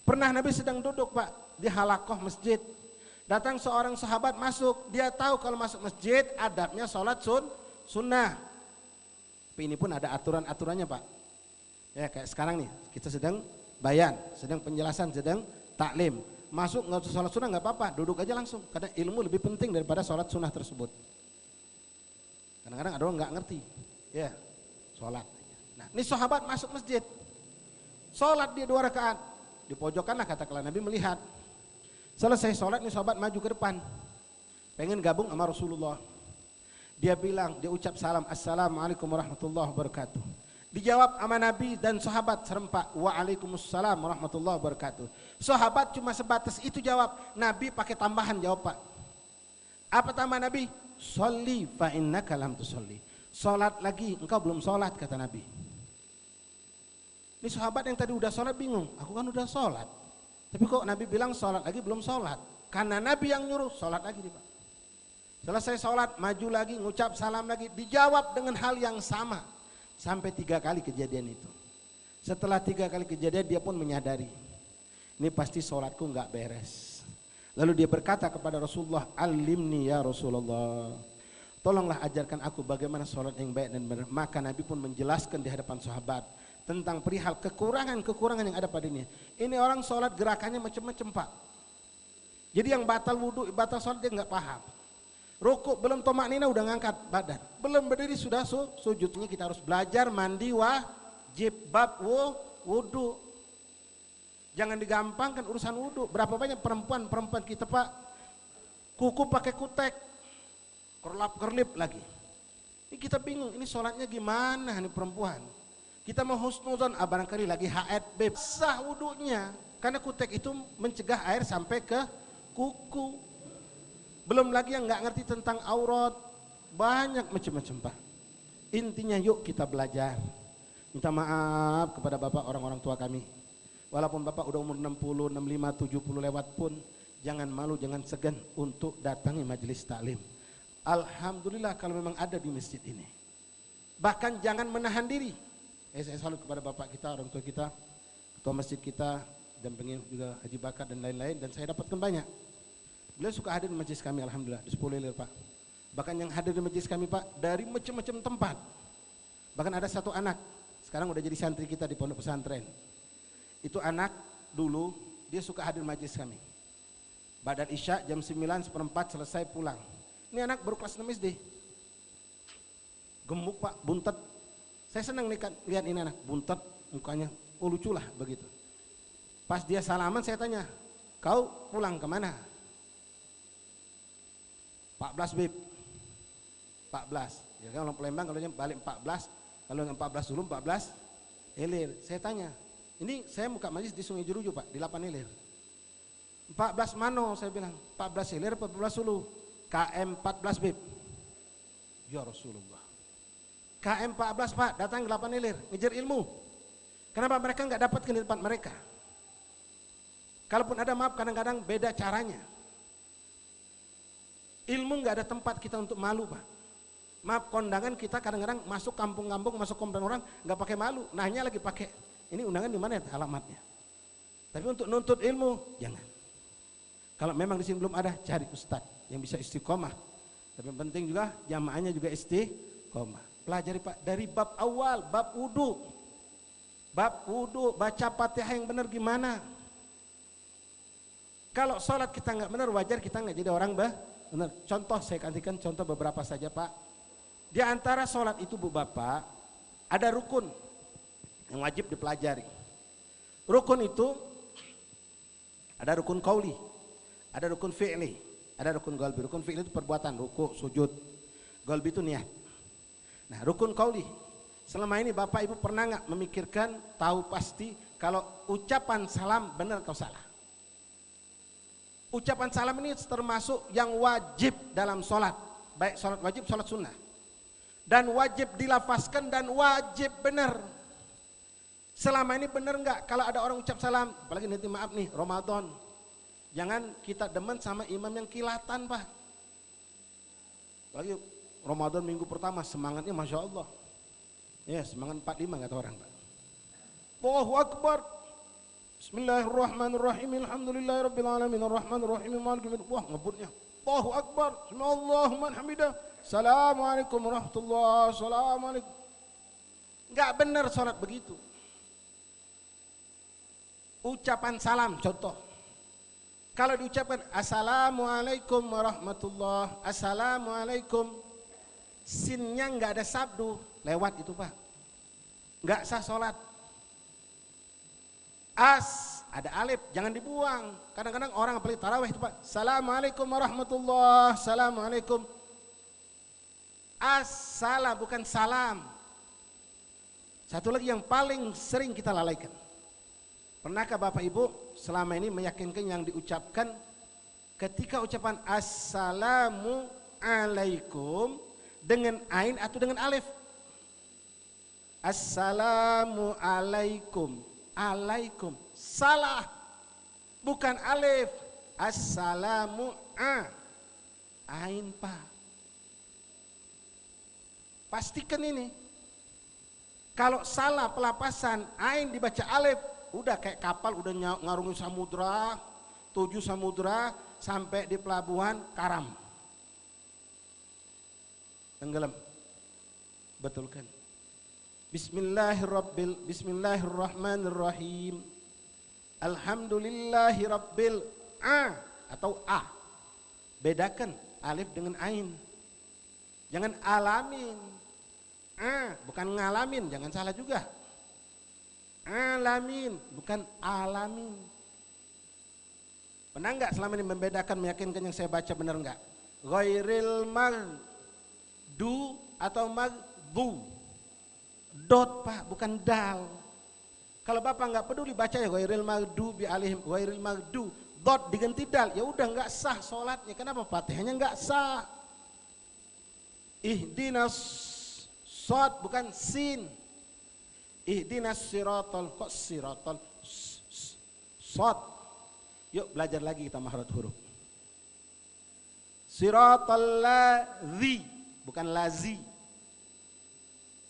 Pernah Nabi sedang duduk Pak di halakoh masjid. Datang seorang sahabat masuk, dia tahu kalau masuk masjid adabnya sholat sunnah. Tapi ini pun ada aturan-aturannya Pak. Ya kayak sekarang nih, kita sedang bayan, sedang penjelasan, sedang taklim. Masuk nggak usah sholat sunnah nggak apa-apa, duduk aja langsung. Karena ilmu lebih penting daripada sholat sunnah tersebut. Kadang-kadang ada orang nggak ngerti, ya sholat. Nah ini sahabat masuk masjid, sholat dia 2 rakaat. Di pojokan lah katakanlah Nabi melihat. Selesai sholat nih sahabat maju ke depan, pengen gabung sama Rasulullah. Dia bilang, dia ucap salam, assalamualaikum warahmatullahi wabarakatuh. Dijawab sama Nabi dan sahabat serempak, waalaikumsalam warahmatullahi wabarakatuh. Sahabat cuma sebatas itu jawab, Nabi pakai tambahan jawab Pak. Apa tambah Nabi? Sholli fa innaka lam tusolli. Sholat lagi, engkau belum sholat kata Nabi. Ini sahabat yang tadi udah sholat bingung, aku kan udah sholat. Tapi kok Nabi bilang sholat lagi belum sholat? Karena Nabi yang nyuruh sholat lagi Pak. Selesai sholat maju lagi ngucap salam lagi, dijawab dengan hal yang sama. Sampai 3 kali kejadian itu. Setelah 3 kali kejadian dia pun menyadari, ini pasti sholatku nggak beres. Lalu dia berkata kepada Rasulullah, alimni ya Rasulullah, tolonglah ajarkan aku bagaimana sholat yang baik dan benar. Maka Nabi pun menjelaskan di hadapan sahabat tentang perihal kekurangan-kekurangan yang ada padanya. Ini orang sholat gerakannya macam-macam Pak. Jadi yang batal wudhu, batal sholat dia nggak paham. Rukuk belum tomaknina udah ngangkat badan, belum berdiri sudah sujudnya. Kita harus belajar mandi wajib bab wudhu. Jangan digampangkan urusan wudhu. Berapa banyak perempuan kita Pak, kuku pakai kutek, kerlap-kerlip lagi. Ini kita bingung, ini sholatnya gimana nih perempuan. Kita mau husnuzon, barangkali lagi haid beb, sah wudhunya. Karena kutek itu mencegah air sampai ke kuku. Belum lagi yang nggak ngerti tentang aurat, banyak macam-macam Pak. Intinya yuk kita belajar. Minta maaf kepada Bapak orang-orang tua kami. Walaupun Bapak udah umur 60, 65, 70 lewat pun, jangan malu, jangan segan untuk datangi majelis taklim. Alhamdulillah kalau memang ada di masjid ini. Bahkan jangan menahan diri. Saya salut kepada Bapak kita, orang tua kita, ketua masjid kita, dan pengen juga Haji Bakat dan lain-lain, dan saya dapatkan banyak. Beliau suka hadir di majelis kami, alhamdulillah, di 10 Ilir Pak. Bahkan yang hadir di majelis kami Pak, dari macam-macam tempat. Bahkan ada satu anak, sekarang udah jadi santri kita di pondok pesantren. Itu anak dulu, dia suka hadir di majelis kami. Ba'dal Isya jam 9:15 selesai pulang. Ini anak baru kelas 6 SD. Gemuk Pak, buntet. Saya senang nih kan, lihat ini anak, buntet, mukanya, lucu lah begitu. Pas dia salaman saya tanya, kau pulang kemana? 14 bib, 14. Ya kan orang Palembang kalau balik 14, kalau yang 14 dulu 14 Ilir. Saya tanya, ini saya buka majlis di Sungai Jeruju Pak, di 8 Ilir. 14 mano saya bilang, 14 Ilir, 14 Sulu. KM 14 bib. Ya Rasulullah. KM 14 Pak, datang ke 8 Ilir, ngejar ilmu. Kenapa mereka nggak dapatkan di tempat mereka? Kalaupun ada, maaf, kadang-kadang beda caranya. Ilmu nggak ada tempat kita untuk malu Pak. Maaf, kondangan kita kadang-kadang masuk kampung-kampung, masuk komplek orang nggak pakai malu, nanya lagi pakai. Ini undangan di mana ya alamatnya? Tapi untuk nuntut ilmu jangan. Kalau memang di sini belum ada, cari ustadz yang bisa istiqomah. Tapi yang penting juga jamaahnya juga istiqomah. Pelajari Pak dari bab awal, bab wudhu. Bab wudhu, baca Fatihah yang benar gimana? Kalau sholat kita nggak benar, wajar kita nggak jadi orang benar. Contoh, saya kasihkan contoh beberapa saja Pak. Di antara sholat itu Bu Bapak, ada rukun yang wajib dipelajari. Rukun itu, ada rukun qauli, ada rukun fi'li, ada rukun qalbi. Rukun fi'li itu perbuatan, ruku, sujud. Qalbi itu niat. Nah rukun qauli, selama ini Bapak Ibu pernah nggak memikirkan, tahu pasti kalau ucapan salam benar atau salah? Ucapan salam ini termasuk yang wajib dalam sholat, baik sholat wajib, sholat sunnah, dan wajib dilafazkan dan wajib benar. Selama ini benar nggak? Kalau ada orang ucap salam, apalagi nanti maaf nih Ramadan, jangan kita demen sama imam yang kilatan Pak. Apalagi Ramadan minggu pertama semangatnya Masya Allah, ya semangat 45 kata orang Pak. Allahu Akbar. Bismillahirrahmanirrahim. Alhamdulillahirabbil alamin arrahmanirrahim maliki yaumiddin. Wah, ngebutnya. Allahu Akbar. Subhanallahumma hamidah. Assalamualaikum warahmatullahi wabarakatuh. Enggak benar salat begitu. Ucapan salam contoh. Kalau diucapkan assalamualaikum warahmatullahi, assalamualaikum, sinnya enggak ada sabdu, lewat itu Pak. Enggak sah salat. Ada alif, jangan dibuang. Kadang-kadang orang apalagi tarawih itu Pak, assalamualaikum warahmatullahi, assalamualaikum. Salah bukan salam. Satu lagi yang paling sering kita lalaikan. Pernahkah Bapak Ibu selama ini meyakinkan yang diucapkan ketika ucapan assalamu alaikum dengan ain atau dengan alif? Assalamu alaikum. Alaikum, salah, bukan alif. Assalamu ain Pak. Pastikan ini. Kalau salah pelapasan, ain dibaca alif, udah kayak kapal udah ngarungi samudra, 7 samudra sampai di pelabuhan Karam. Tenggelam. Betul kan? Bismillahirrahmanirrahim. Alhamdulillahirabbil atau a. Bedakan alif dengan ain. Jangan alamin. Bukan ngalamin, jangan salah juga. Alamin, bukan alamin. Pernah enggak selama ini membedakan, meyakinkan yang saya baca benar enggak? Ghairil magdu atau magdu. Dot Pak, bukan dal. Kalau Bapak enggak peduli baca ya ghairil magdu bi alihim, ghairil magdu. Dot diganti dal, ya udah enggak sah salatnya. Kenapa? Fatihahnya enggak sah. Ihdinas Sod bukan sin. Ihdinas siratal, kok siratal sod. Yuk belajar lagi kita mahraj huruf. Siratal ladzi bukan lazi.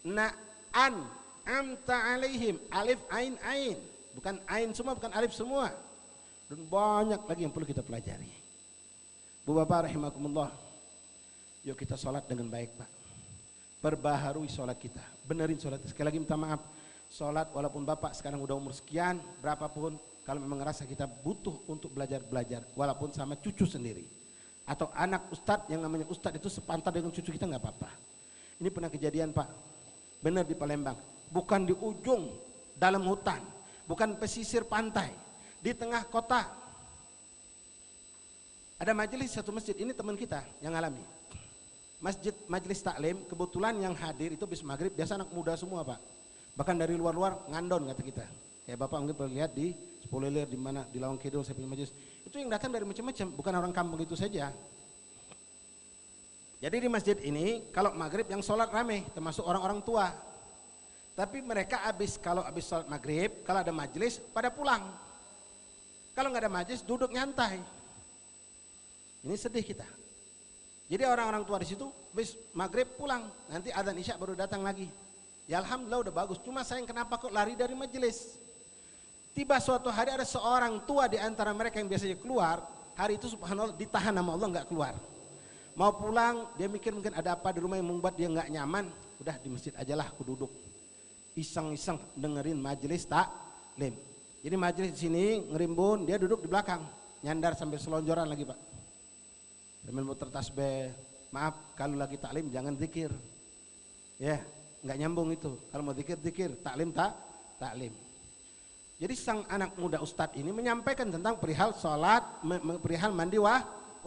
Na'an amta alaihim, alif ain ain, bukan ain semua, bukan alif semua. Dan banyak lagi yang perlu kita pelajari. Bu Bapak rahimakumullah. Yuk kita sholat dengan baik Pak. Perbaharui sholat kita, benerin sholat. Sekali lagi minta maaf, sholat walaupun Bapak sekarang udah umur sekian, berapapun, kalau memang ngerasa kita butuh untuk belajar, walaupun sama cucu sendiri. Atau anak ustadz, yang namanya ustadz itu sepantar dengan cucu kita nggak apa-apa. Ini pernah kejadian Pak, bener di Palembang, bukan di ujung dalam hutan, bukan pesisir pantai, di tengah kota. Ada majelis satu masjid, ini teman kita yang alami. Majelis taklim, kebetulan yang hadir itu bis maghrib biasa anak muda semua Pak. Bahkan dari luar-luar ngandon kata kita. Ya Bapak mungkin pernah lihat di Spoiler di mana di Lawang Kidul saya punya majelis. Itu yang datang dari macam-macam, bukan orang kampung itu saja. Jadi di masjid ini kalau maghrib yang sholat rame, termasuk orang-orang tua. Tapi mereka kalau habis sholat maghrib, kalau ada majelis pada pulang. Kalau nggak ada majelis duduk nyantai. Ini sedih kita. Jadi orang-orang tua di situ habis maghrib pulang, nanti adzan isya baru datang lagi. Ya alhamdulillah udah bagus. Cuma sayang kenapa kok lari dari majelis? Tiba suatu hari ada seorang tua di antara mereka yang biasanya keluar, hari itu subhanallah ditahan sama Allah nggak keluar. Mau pulang dia mikir mungkin ada apa di rumah yang membuat dia nggak nyaman. Udah di masjid aja lah aku duduk. Iseng-iseng dengerin majelis taklim. Jadi majelis di sini ngerimbun, dia duduk di belakang, nyandar sambil selonjoran lagi Pak. Sambil muter tasbih. Maaf kalau lagi taklim jangan zikir. Ya, nggak nyambung itu. Kalau mau zikir zikir, taklim taklim. Jadi sang anak muda ustadz ini menyampaikan tentang perihal sholat, perihal mandi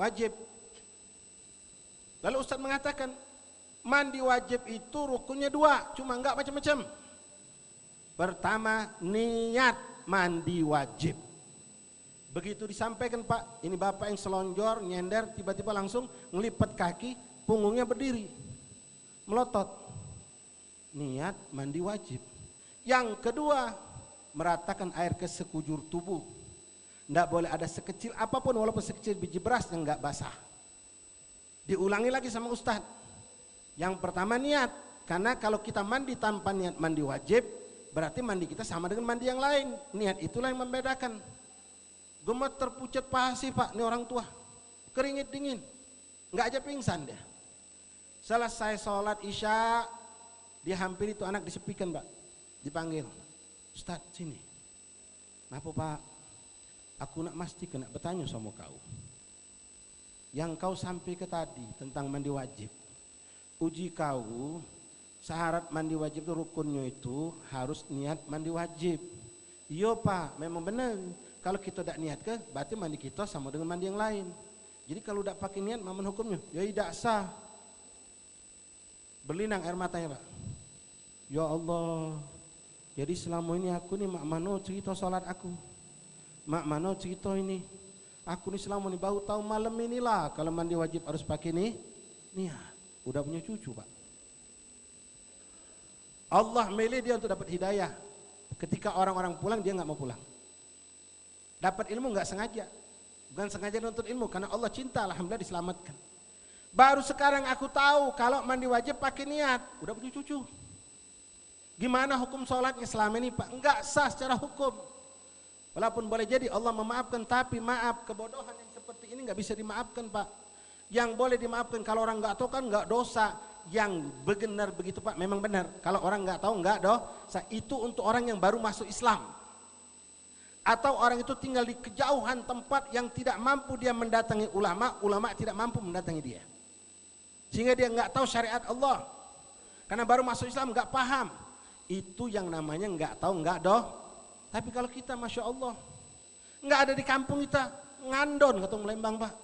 wajib. Lalu ustadz mengatakan mandi wajib itu rukunnya 2, cuma nggak macam-macam. Pertama niat mandi wajib. Begitu disampaikan Pak, ini Bapak yang selonjor, nyender, tiba-tiba langsung ngelipat kaki, punggungnya berdiri, melotot. Niat mandi wajib. Yang kedua, meratakan air ke sekujur tubuh. Nggak boleh ada sekecil apapun, walaupun sekecil biji beras yang nggak basah. Diulangi lagi sama Ustadz. Yang pertama niat, karena kalau kita mandi tanpa niat mandi wajib, berarti mandi kita sama dengan mandi yang lain. Niat itulah yang membedakan. Gemeter pucat pasti Pak, ini orang tua, keringet dingin, nggak aja pingsan dia. Selesai sholat isya, dia hampir itu anak disepikan Pak, dipanggil, Ustaz sini, kenapa Pak? Aku nak mesti kena bertanya sama kau. Yang kau sampai ke tadi tentang mandi wajib, uji kau, syarat mandi wajib itu rukunnya itu harus niat mandi wajib. Iya Pak, memang benar. Kalau kita tidak niat ke, berarti mandi kita sama dengan mandi yang lain. Jadi kalau tidak pakai niat, mana hukumnya? Ya tidak sah. Berlinang air matanya Pak. Ya Allah, jadi selama ini aku nih mak mano cerita sholat aku. Mak mano cerita ini. Aku nih selama ini baru tahu malam inilah kalau mandi wajib harus pakai niat. Udah punya cucu Pak. Allah milih dia untuk dapat hidayah. Ketika orang-orang pulang dia nggak mau pulang. Dapat ilmu nggak sengaja, bukan sengaja nuntut ilmu, karena Allah cinta, alhamdulillah diselamatkan. Baru sekarang aku tahu kalau mandi wajib pakai niat, udah punya cucu. Gimana hukum sholatnya selama ini Pak? Enggak sah secara hukum. Walaupun boleh jadi Allah memaafkan, tapi maaf kebodohan yang seperti ini nggak bisa dimaafkan Pak. Yang boleh dimaafkan kalau orang nggak tahu kan nggak dosa. Yang benar begitu Pak, memang benar. Kalau orang nggak tahu nggak dosa. Itu untuk orang yang baru masuk Islam. Atau orang itu tinggal di kejauhan tempat yang tidak mampu dia mendatangi ulama, ulama tidak mampu mendatangi dia. Sehingga dia nggak tahu syariat Allah. Karena baru masuk Islam nggak paham. Itu yang namanya nggak tahu nggak Tapi kalau kita Masya Allah nggak ada di kampung kita, ngandon ketemu Lembang Pak.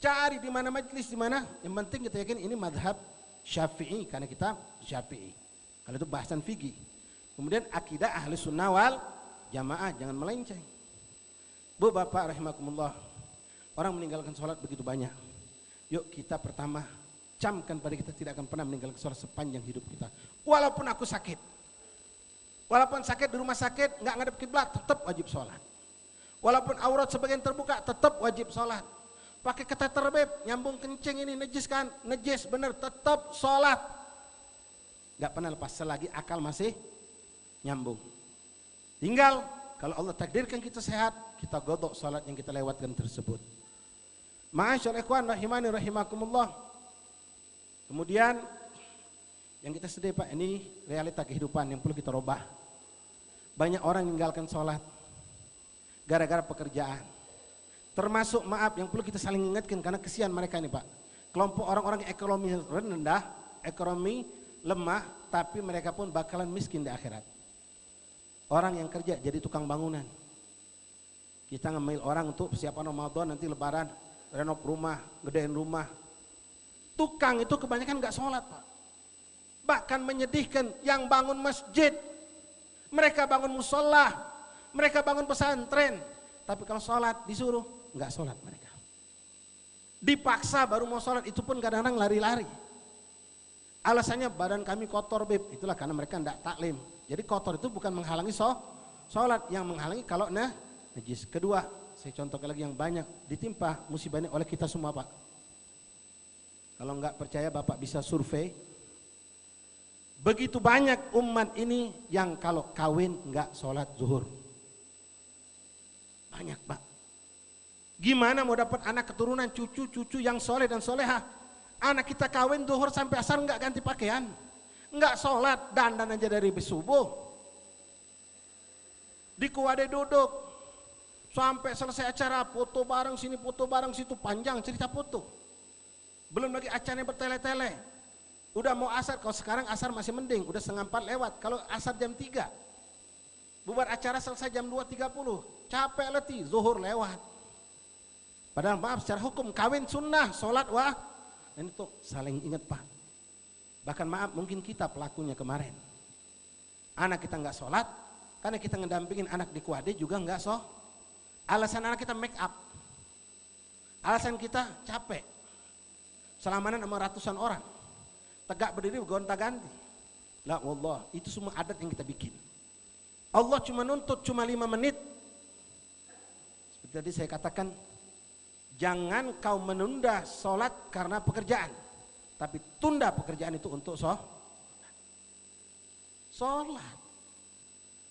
Cari di mana majelis di mana. Yang penting kita yakin ini madhab Syafi'i karena kita Syafi'i. Kalau itu bahasan fikih. Kemudian akidah ahli sunnah wal jamaah, jangan melenceng. Bu bapak rahimakumullah, orang meninggalkan sholat begitu banyak. Yuk kita pertama camkan pada kita tidak akan pernah meninggalkan sholat sepanjang hidup kita. Walaupun aku sakit, walaupun sakit di rumah sakit nggak ngadep kiblat, tetap wajib sholat. Walaupun aurat sebagian terbuka, tetap wajib sholat. Pakai kateter beb, nyambung kencing ini najis kan? Najis bener, tetap sholat. Nggak pernah lepas selagi akal masih nyambung. Tinggal kalau Allah takdirkan kita sehat, kita godok salat yang kita lewatkan tersebut. Ma'asyar ikhwan rahimani rahimakumullah. Kemudian yang kita sedih Pak, ini realita kehidupan yang perlu kita rubah. Banyak orang meninggalkan salat gara-gara pekerjaan. Termasuk maaf yang perlu kita saling ingatkan karena kesian mereka ini Pak. Kelompok orang-orang yang ekonomi rendah, ekonomi lemah, tapi mereka pun bakalan miskin di akhirat. Orang yang kerja jadi tukang bangunan. Kita ngambil orang untuk persiapan Ramadan, nanti lebaran, renov rumah, gedein rumah. Tukang itu kebanyakan gak sholat Pak. Bahkan menyedihkan yang bangun masjid. Mereka bangun musola, mereka bangun pesantren. Tapi kalau sholat disuruh, gak sholat mereka. Dipaksa baru mau sholat, itu pun kadang-kadang lari-lari. Alasannya badan kami kotor beb, itulah karena mereka tidak taklim. Jadi kotor itu bukan menghalangi sholat, yang menghalangi kalau najis. Kedua, saya contohkan lagi yang banyak ditimpa musibah ini oleh kita semua Pak. Kalau nggak percaya Bapak bisa survei. Begitu banyak umat ini yang kalau kawin nggak sholat zuhur. Banyak Pak. Gimana mau dapat anak keturunan cucu-cucu yang soleh dan soleha? Anak kita kawin zuhur sampai asar nggak ganti pakaian. Enggak sholat, dandan aja dari subuh. Di kuade duduk sampai selesai acara, foto bareng sini, foto bareng situ, panjang cerita foto. Belum lagi acaranya bertele-tele. Udah mau asar, kalau sekarang asar masih mending, udah 3:30 lewat. Kalau asar jam 3, bubar acara selesai jam 2:30, capek letih, zuhur lewat. Padahal maaf secara hukum kawin sunnah, sholat wah. Dan itu saling ingat Pak. Bahkan maaf mungkin kita pelakunya kemarin. Anak kita nggak sholat, karena kita ngedampingin anak di kuade juga nggak Alasan anak kita make up. Alasan kita capek. Selamanan sama ratusan orang. Tegak berdiri gonta ganti. La wallah, itu semua adat yang kita bikin. Allah cuma nuntut cuma 5 menit. Seperti tadi saya katakan, jangan kau menunda sholat karena pekerjaan. Tapi tunda pekerjaan itu untuk sholat.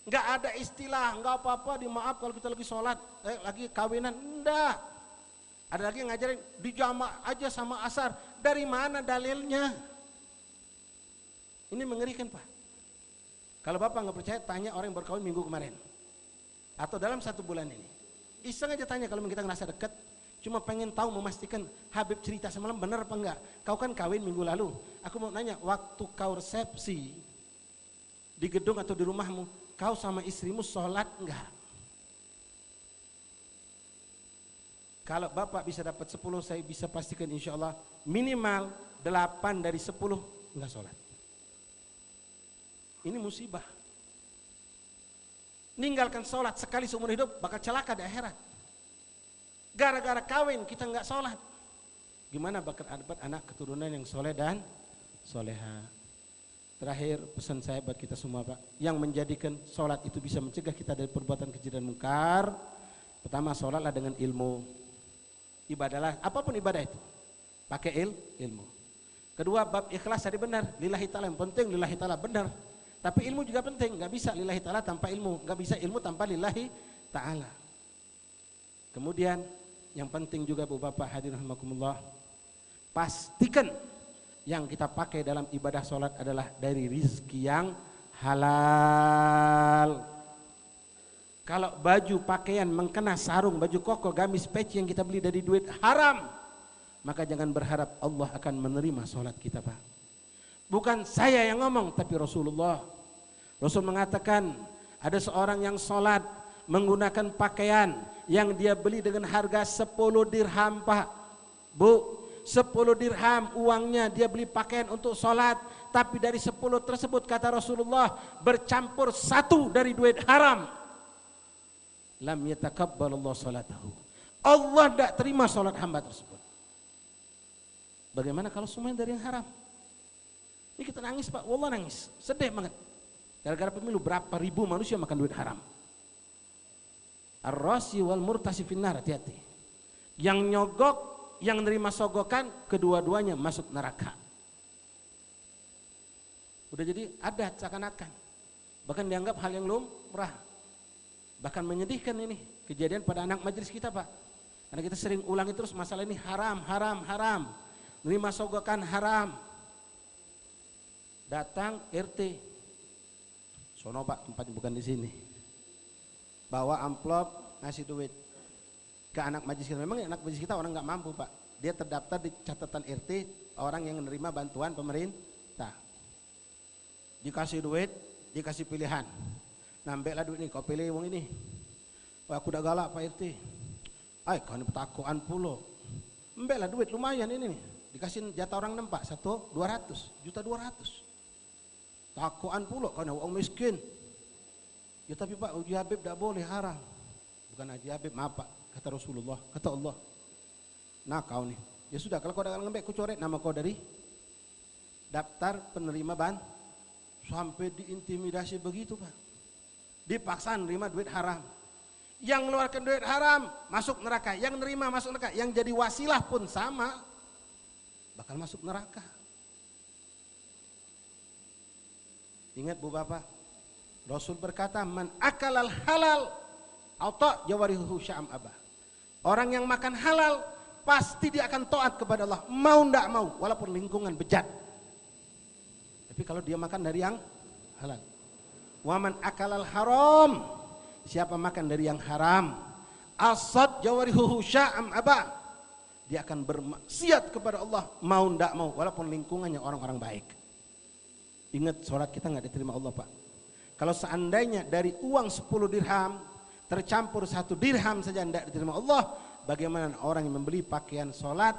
Nggak ada istilah, nggak apa-apa dimaaf kalau kita lagi sholat, lagi kawinan, enggak. Ada lagi yang ngajarin dijamak aja sama asar. Dari mana dalilnya? Ini mengerikan Pak. Kalau Bapak nggak percaya, tanya orang yang berkawin minggu kemarin. Atau dalam 1 bulan ini. Iseng aja tanya kalau kita ngerasa dekat. Cuma pengen tahu memastikan Habib cerita semalam benar apa enggak. Kau kan kawin minggu lalu. Aku mau nanya, waktu kau resepsi di gedung atau di rumahmu, kau sama istrimu sholat enggak? Kalau Bapak bisa dapat 10, saya bisa pastikan insya Allah minimal 8 dari 10 enggak sholat. Ini musibah. Ninggalkan sholat sekali seumur hidup bakal celaka di akhirat. Gara-gara kawin kita nggak sholat. Gimana bakal dapat anak keturunan yang soleh dan soleha. Terakhir pesan saya buat kita semua Pak. Yang menjadikan sholat itu bisa mencegah kita dari perbuatan keji dan mungkar. Pertama, sholatlah dengan ilmu. Ibadahlah, apapun ibadah itu. Pakai ilmu. Kedua, bab ikhlas tadi benar. Lillahi ta'ala, yang penting lillahi ta'ala benar. Tapi ilmu juga penting, nggak bisa lillahi ta'ala tanpa ilmu, nggak bisa ilmu tanpa lillahi ta'ala. Kemudian yang penting juga Bu Bapak hadirin rahimakumullah, pastikan yang kita pakai dalam ibadah sholat adalah dari rizki yang halal. Kalau baju, pakaian, mengkena sarung, baju koko, gamis, peci yang kita beli dari duit haram, maka jangan berharap Allah akan menerima sholat kita, Pak. Bukan saya yang ngomong, tapi Rasulullah. Rasul mengatakan ada seorang yang sholat menggunakan pakaian yang dia beli dengan harga 10 dirham, Pak. Bu, 10 dirham uangnya dia beli pakaian untuk sholat, tapi dari 10 tersebut kata Rasulullah bercampur 1 dari duit haram. Lam yatakabbalallah sholatahu. Allah tidak terima sholat hamba tersebut. Bagaimana kalau semuanya dari yang haram? Ini kita nangis, Pak, wallah nangis, sedih banget. Gara-gara pemilu berapa ribu manusia makan duit haram. Ar-rasi wal murtasi finnar, hati-hati. Yang nyogok, yang nerima sogokan, kedua-duanya masuk neraka. Udah jadi adat seakan-akan. Bahkan dianggap hal yang lumrah. Bahkan menyedihkan ini kejadian pada anak majelis kita, Pak. Karena kita sering ulangi terus masalah ini haram, haram, haram. Nerima sogokan haram. Datang RT. Sono, Pak, tempatnya bukan di sini. Bawa amplop, ngasih duit ke anak majelis kita. Memang anak majelis kita orang nggak mampu, Pak. Dia terdaftar di catatan RT orang yang menerima bantuan pemerintah. Dikasih duit, dikasih pilihan. Nambahlah duit nih, kau pilih uang ini. Wah, aku udah galak, Pak RT. Ay, kau ini petakuan pulo. Mbaklah duit lumayan ini nih. Dikasih jatah orang nempak 1.200.000. Takuan pulo, kau ini uang miskin. Ya tapi Pak, Haji Habib tidak boleh, haram. Bukan Haji Habib, maaf Pak, kata Rasulullah, kata Allah. Nah kau nih, ya sudah, kalau kau dah ngembek, ku coret nama kau dari daftar penerima ban. Sampai diintimidasi begitu, Pak. Dipaksa nerima duit haram. Yang mengeluarkan duit haram masuk neraka, yang nerima masuk neraka, yang jadi wasilah pun sama, bakal masuk neraka. Ingat Bu Bapak, Rasul berkata, man akalal halal auta jawarihu sya'am abah. Orang yang makan halal pasti dia akan taat kepada Allah, mau ndak mau, walaupun lingkungan bejat. Tapi kalau dia makan dari yang halal. Waman akalal haram, siapa makan dari yang haram, asad jawarihu sya'am abah, dia akan bermaksiat kepada Allah, mau ndak mau, walaupun lingkungannya orang-orang baik. Ingat, sholat kita nggak diterima Allah, Pak. Kalau seandainya dari uang 10 dirham tercampur 1 dirham saja tidak diterima Allah, bagaimana orang yang membeli pakaian sholat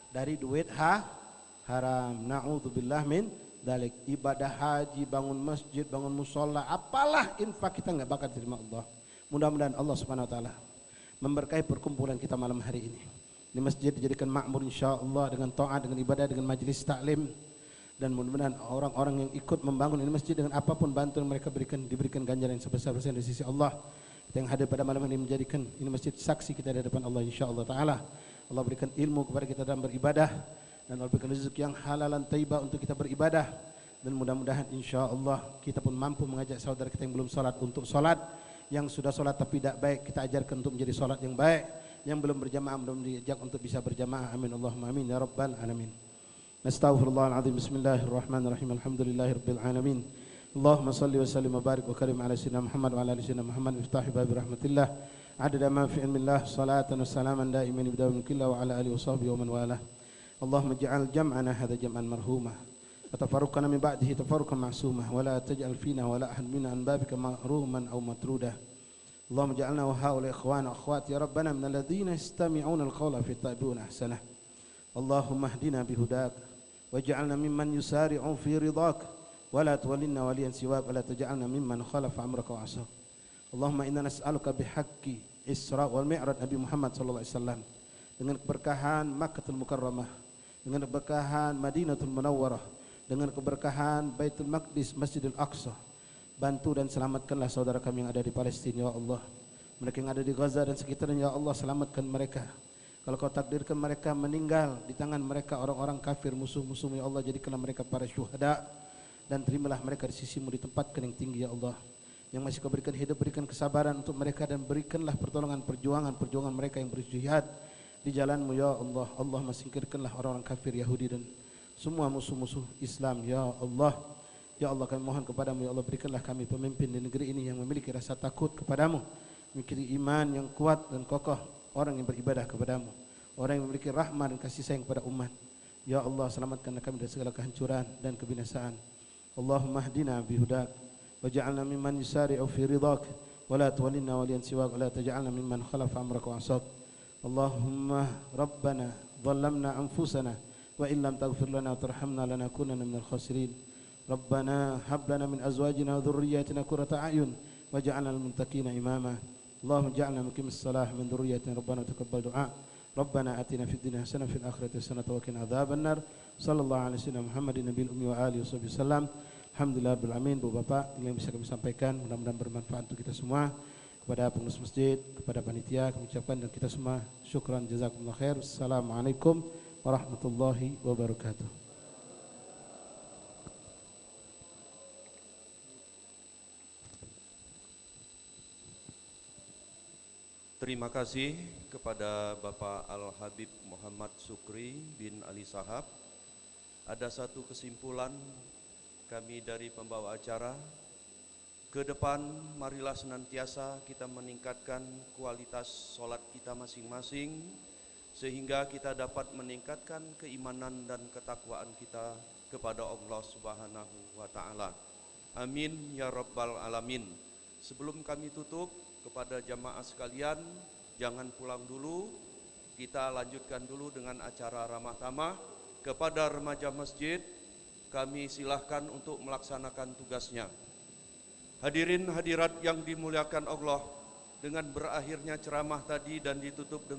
dari duit haram? Na'udzubillah min dalik. Ibadah haji, bangun masjid, bangun musola, apalah infak kita nggak bakal diterima Allah. Mudah-mudahan Allah Subhanahu Wa Taala memberkahi perkumpulan kita malam hari ini. Di masjid dijadikan makmur insyaallah dengan taat, dengan ibadah, dengan majelis taklim. Dan mudah-mudahan orang-orang yang ikut membangun ini masjid dengan apapun bantuan mereka berikan, diberikan ganjaran yang sebesar-besarnya di sisi Allah. Kita yang hadir pada malam ini menjadikan ini masjid saksi kita di hadapan Allah insyaallah taala. Allah berikan ilmu kepada kita dalam beribadah, dan Allah berikan rezeki yang halalan thayyibah untuk kita beribadah. Dan mudah-mudahan insyaallah kita pun mampu mengajak saudara kita yang belum salat untuk salat, yang sudah salat tapi tidak baik kita ajarkan untuk menjadi salat yang baik, yang belum berjamaah belum diajak untuk bisa berjamaah. Amin Allahumma amin ya rabbal alamin. Astaghfirullahaladzim. Bismillahirrahmanirrahim. Alhamdulillahirabbil alamin. Allahumma salli wa sallim wa barik wa karim ala sayyidina Muhammad wa ala ali sayyidina Muhammad. Iftahi babi rahmatillah adada ma fi ilmillah, salatan wa salaman daiman bidawmin killah wa ala alihi wa sahbihi wa man walah. Allahumma ij'al jam'ana hadha jam'an marhumah wa tafarruqana min ba'dihi tafarruqan ma'sumah wa la taj'al fina wa la ahad minna an babika mahruman aw matrudah. Allahumma ij'alna wa haula ikhwana akhwat ya rabbana min alladhina yastami'una al-qawla fi tabi'una ahsanah. Allahumma hdina bihudak waj'alna mimman yusari'u fi ridhak wa la tuwallina waliyan siwak wa la taj'alna mimman khalafa amraka wa 'asak. Allahumma inna nas'aluka bihaqqi Isra wal Mi'raj Nabi Muhammad sallallahu alaihi wasallam, dengan keberkahan Makkahul Mukarramah, dengan keberkahan Madinatul Munawwarah, dengan keberkahan Baitul Maqdis Masjidil Aqsa. Bantu dan selamatkanlah saudara kami yang ada di Palestina ya Allah. Mereka yang ada di Gaza dan sekitarnya ya Allah, selamatkan mereka. Kalau kau takdirkan mereka meninggal di tangan mereka orang-orang kafir, musuh-musuh ya Allah, jadikanlah mereka para syuhada. dan terimalah mereka di sisimu di tempat yang tinggi ya Allah. Yang masih kau berikan hidup, berikan kesabaran untuk mereka dan berikanlah pertolongan perjuangan mereka yang berjihad di jalanmu ya Allah. Allah singkirkanlah orang-orang kafir Yahudi dan semua musuh-musuh Islam ya Allah. Ya Allah kami mohon kepadamu ya Allah, berikanlah kami pemimpin di negeri ini yang memiliki rasa takut kepadamu, memiliki iman yang kuat dan kokoh, orang yang beribadah kepadamu, orang yang memiliki rahmat dan kasih sayang kepada umat. Ya Allah, selamatkanlah kami dari segala kehancuran dan kebinasaan. Allahumma hdina bihudak waj'alna mimman yusari'u fi ridhak wa la tuwallina waliyan siwak wa la taj'alna mimman khalafa amraka wa asab. Allahumma rabbana dhallamna anfusana wa in lam taghfir lana wa tarhamna lanakunanna minal khasirin. Rabbana hab lana min azwajina wa dhurriyyatina qurrata a'yun waj'alna lil muttaqina imama. Allahumma ij'alna muqimis salah min dhurriyyatina rabbana taqabbal du'a. Rabbana atina fid dunya hasanah fil akhirati hasanah wa qina adzabannar. Sallallahu alaihi wasallam Muhammadin nabiyil ummi wa alihi wasallam. Alhamdulillah bil alamin. Bu Bapak, ini yang bisa kami sampaikan, mudah-mudahan bermanfaat untuk kita semua. Kepada pengurus masjid, kepada panitia kami ucapkan dan kita semua syukran jazakumullah khair. Assalamualaikum warahmatullahi wabarakatuh. Terima kasih kepada Bapak Al-Habib Muhammad Sukri bin Ali Sahab. Ada satu kesimpulan kami dari pembawa acara. Ke depan marilah senantiasa kita meningkatkan kualitas sholat kita masing-masing, sehingga kita dapat meningkatkan keimanan dan ketakwaan kita kepada Allah Subhanahu wa Ta'ala. Amin ya Rabbal Alamin. Sebelum kami tutup, kepada jamaah sekalian, jangan pulang dulu, kita lanjutkan dulu dengan acara ramah tamah. Kepada remaja masjid, kami silahkan untuk melaksanakan tugasnya. Hadirin hadirat yang dimuliakan Allah, dengan berakhirnya ceramah tadi dan ditutup dengan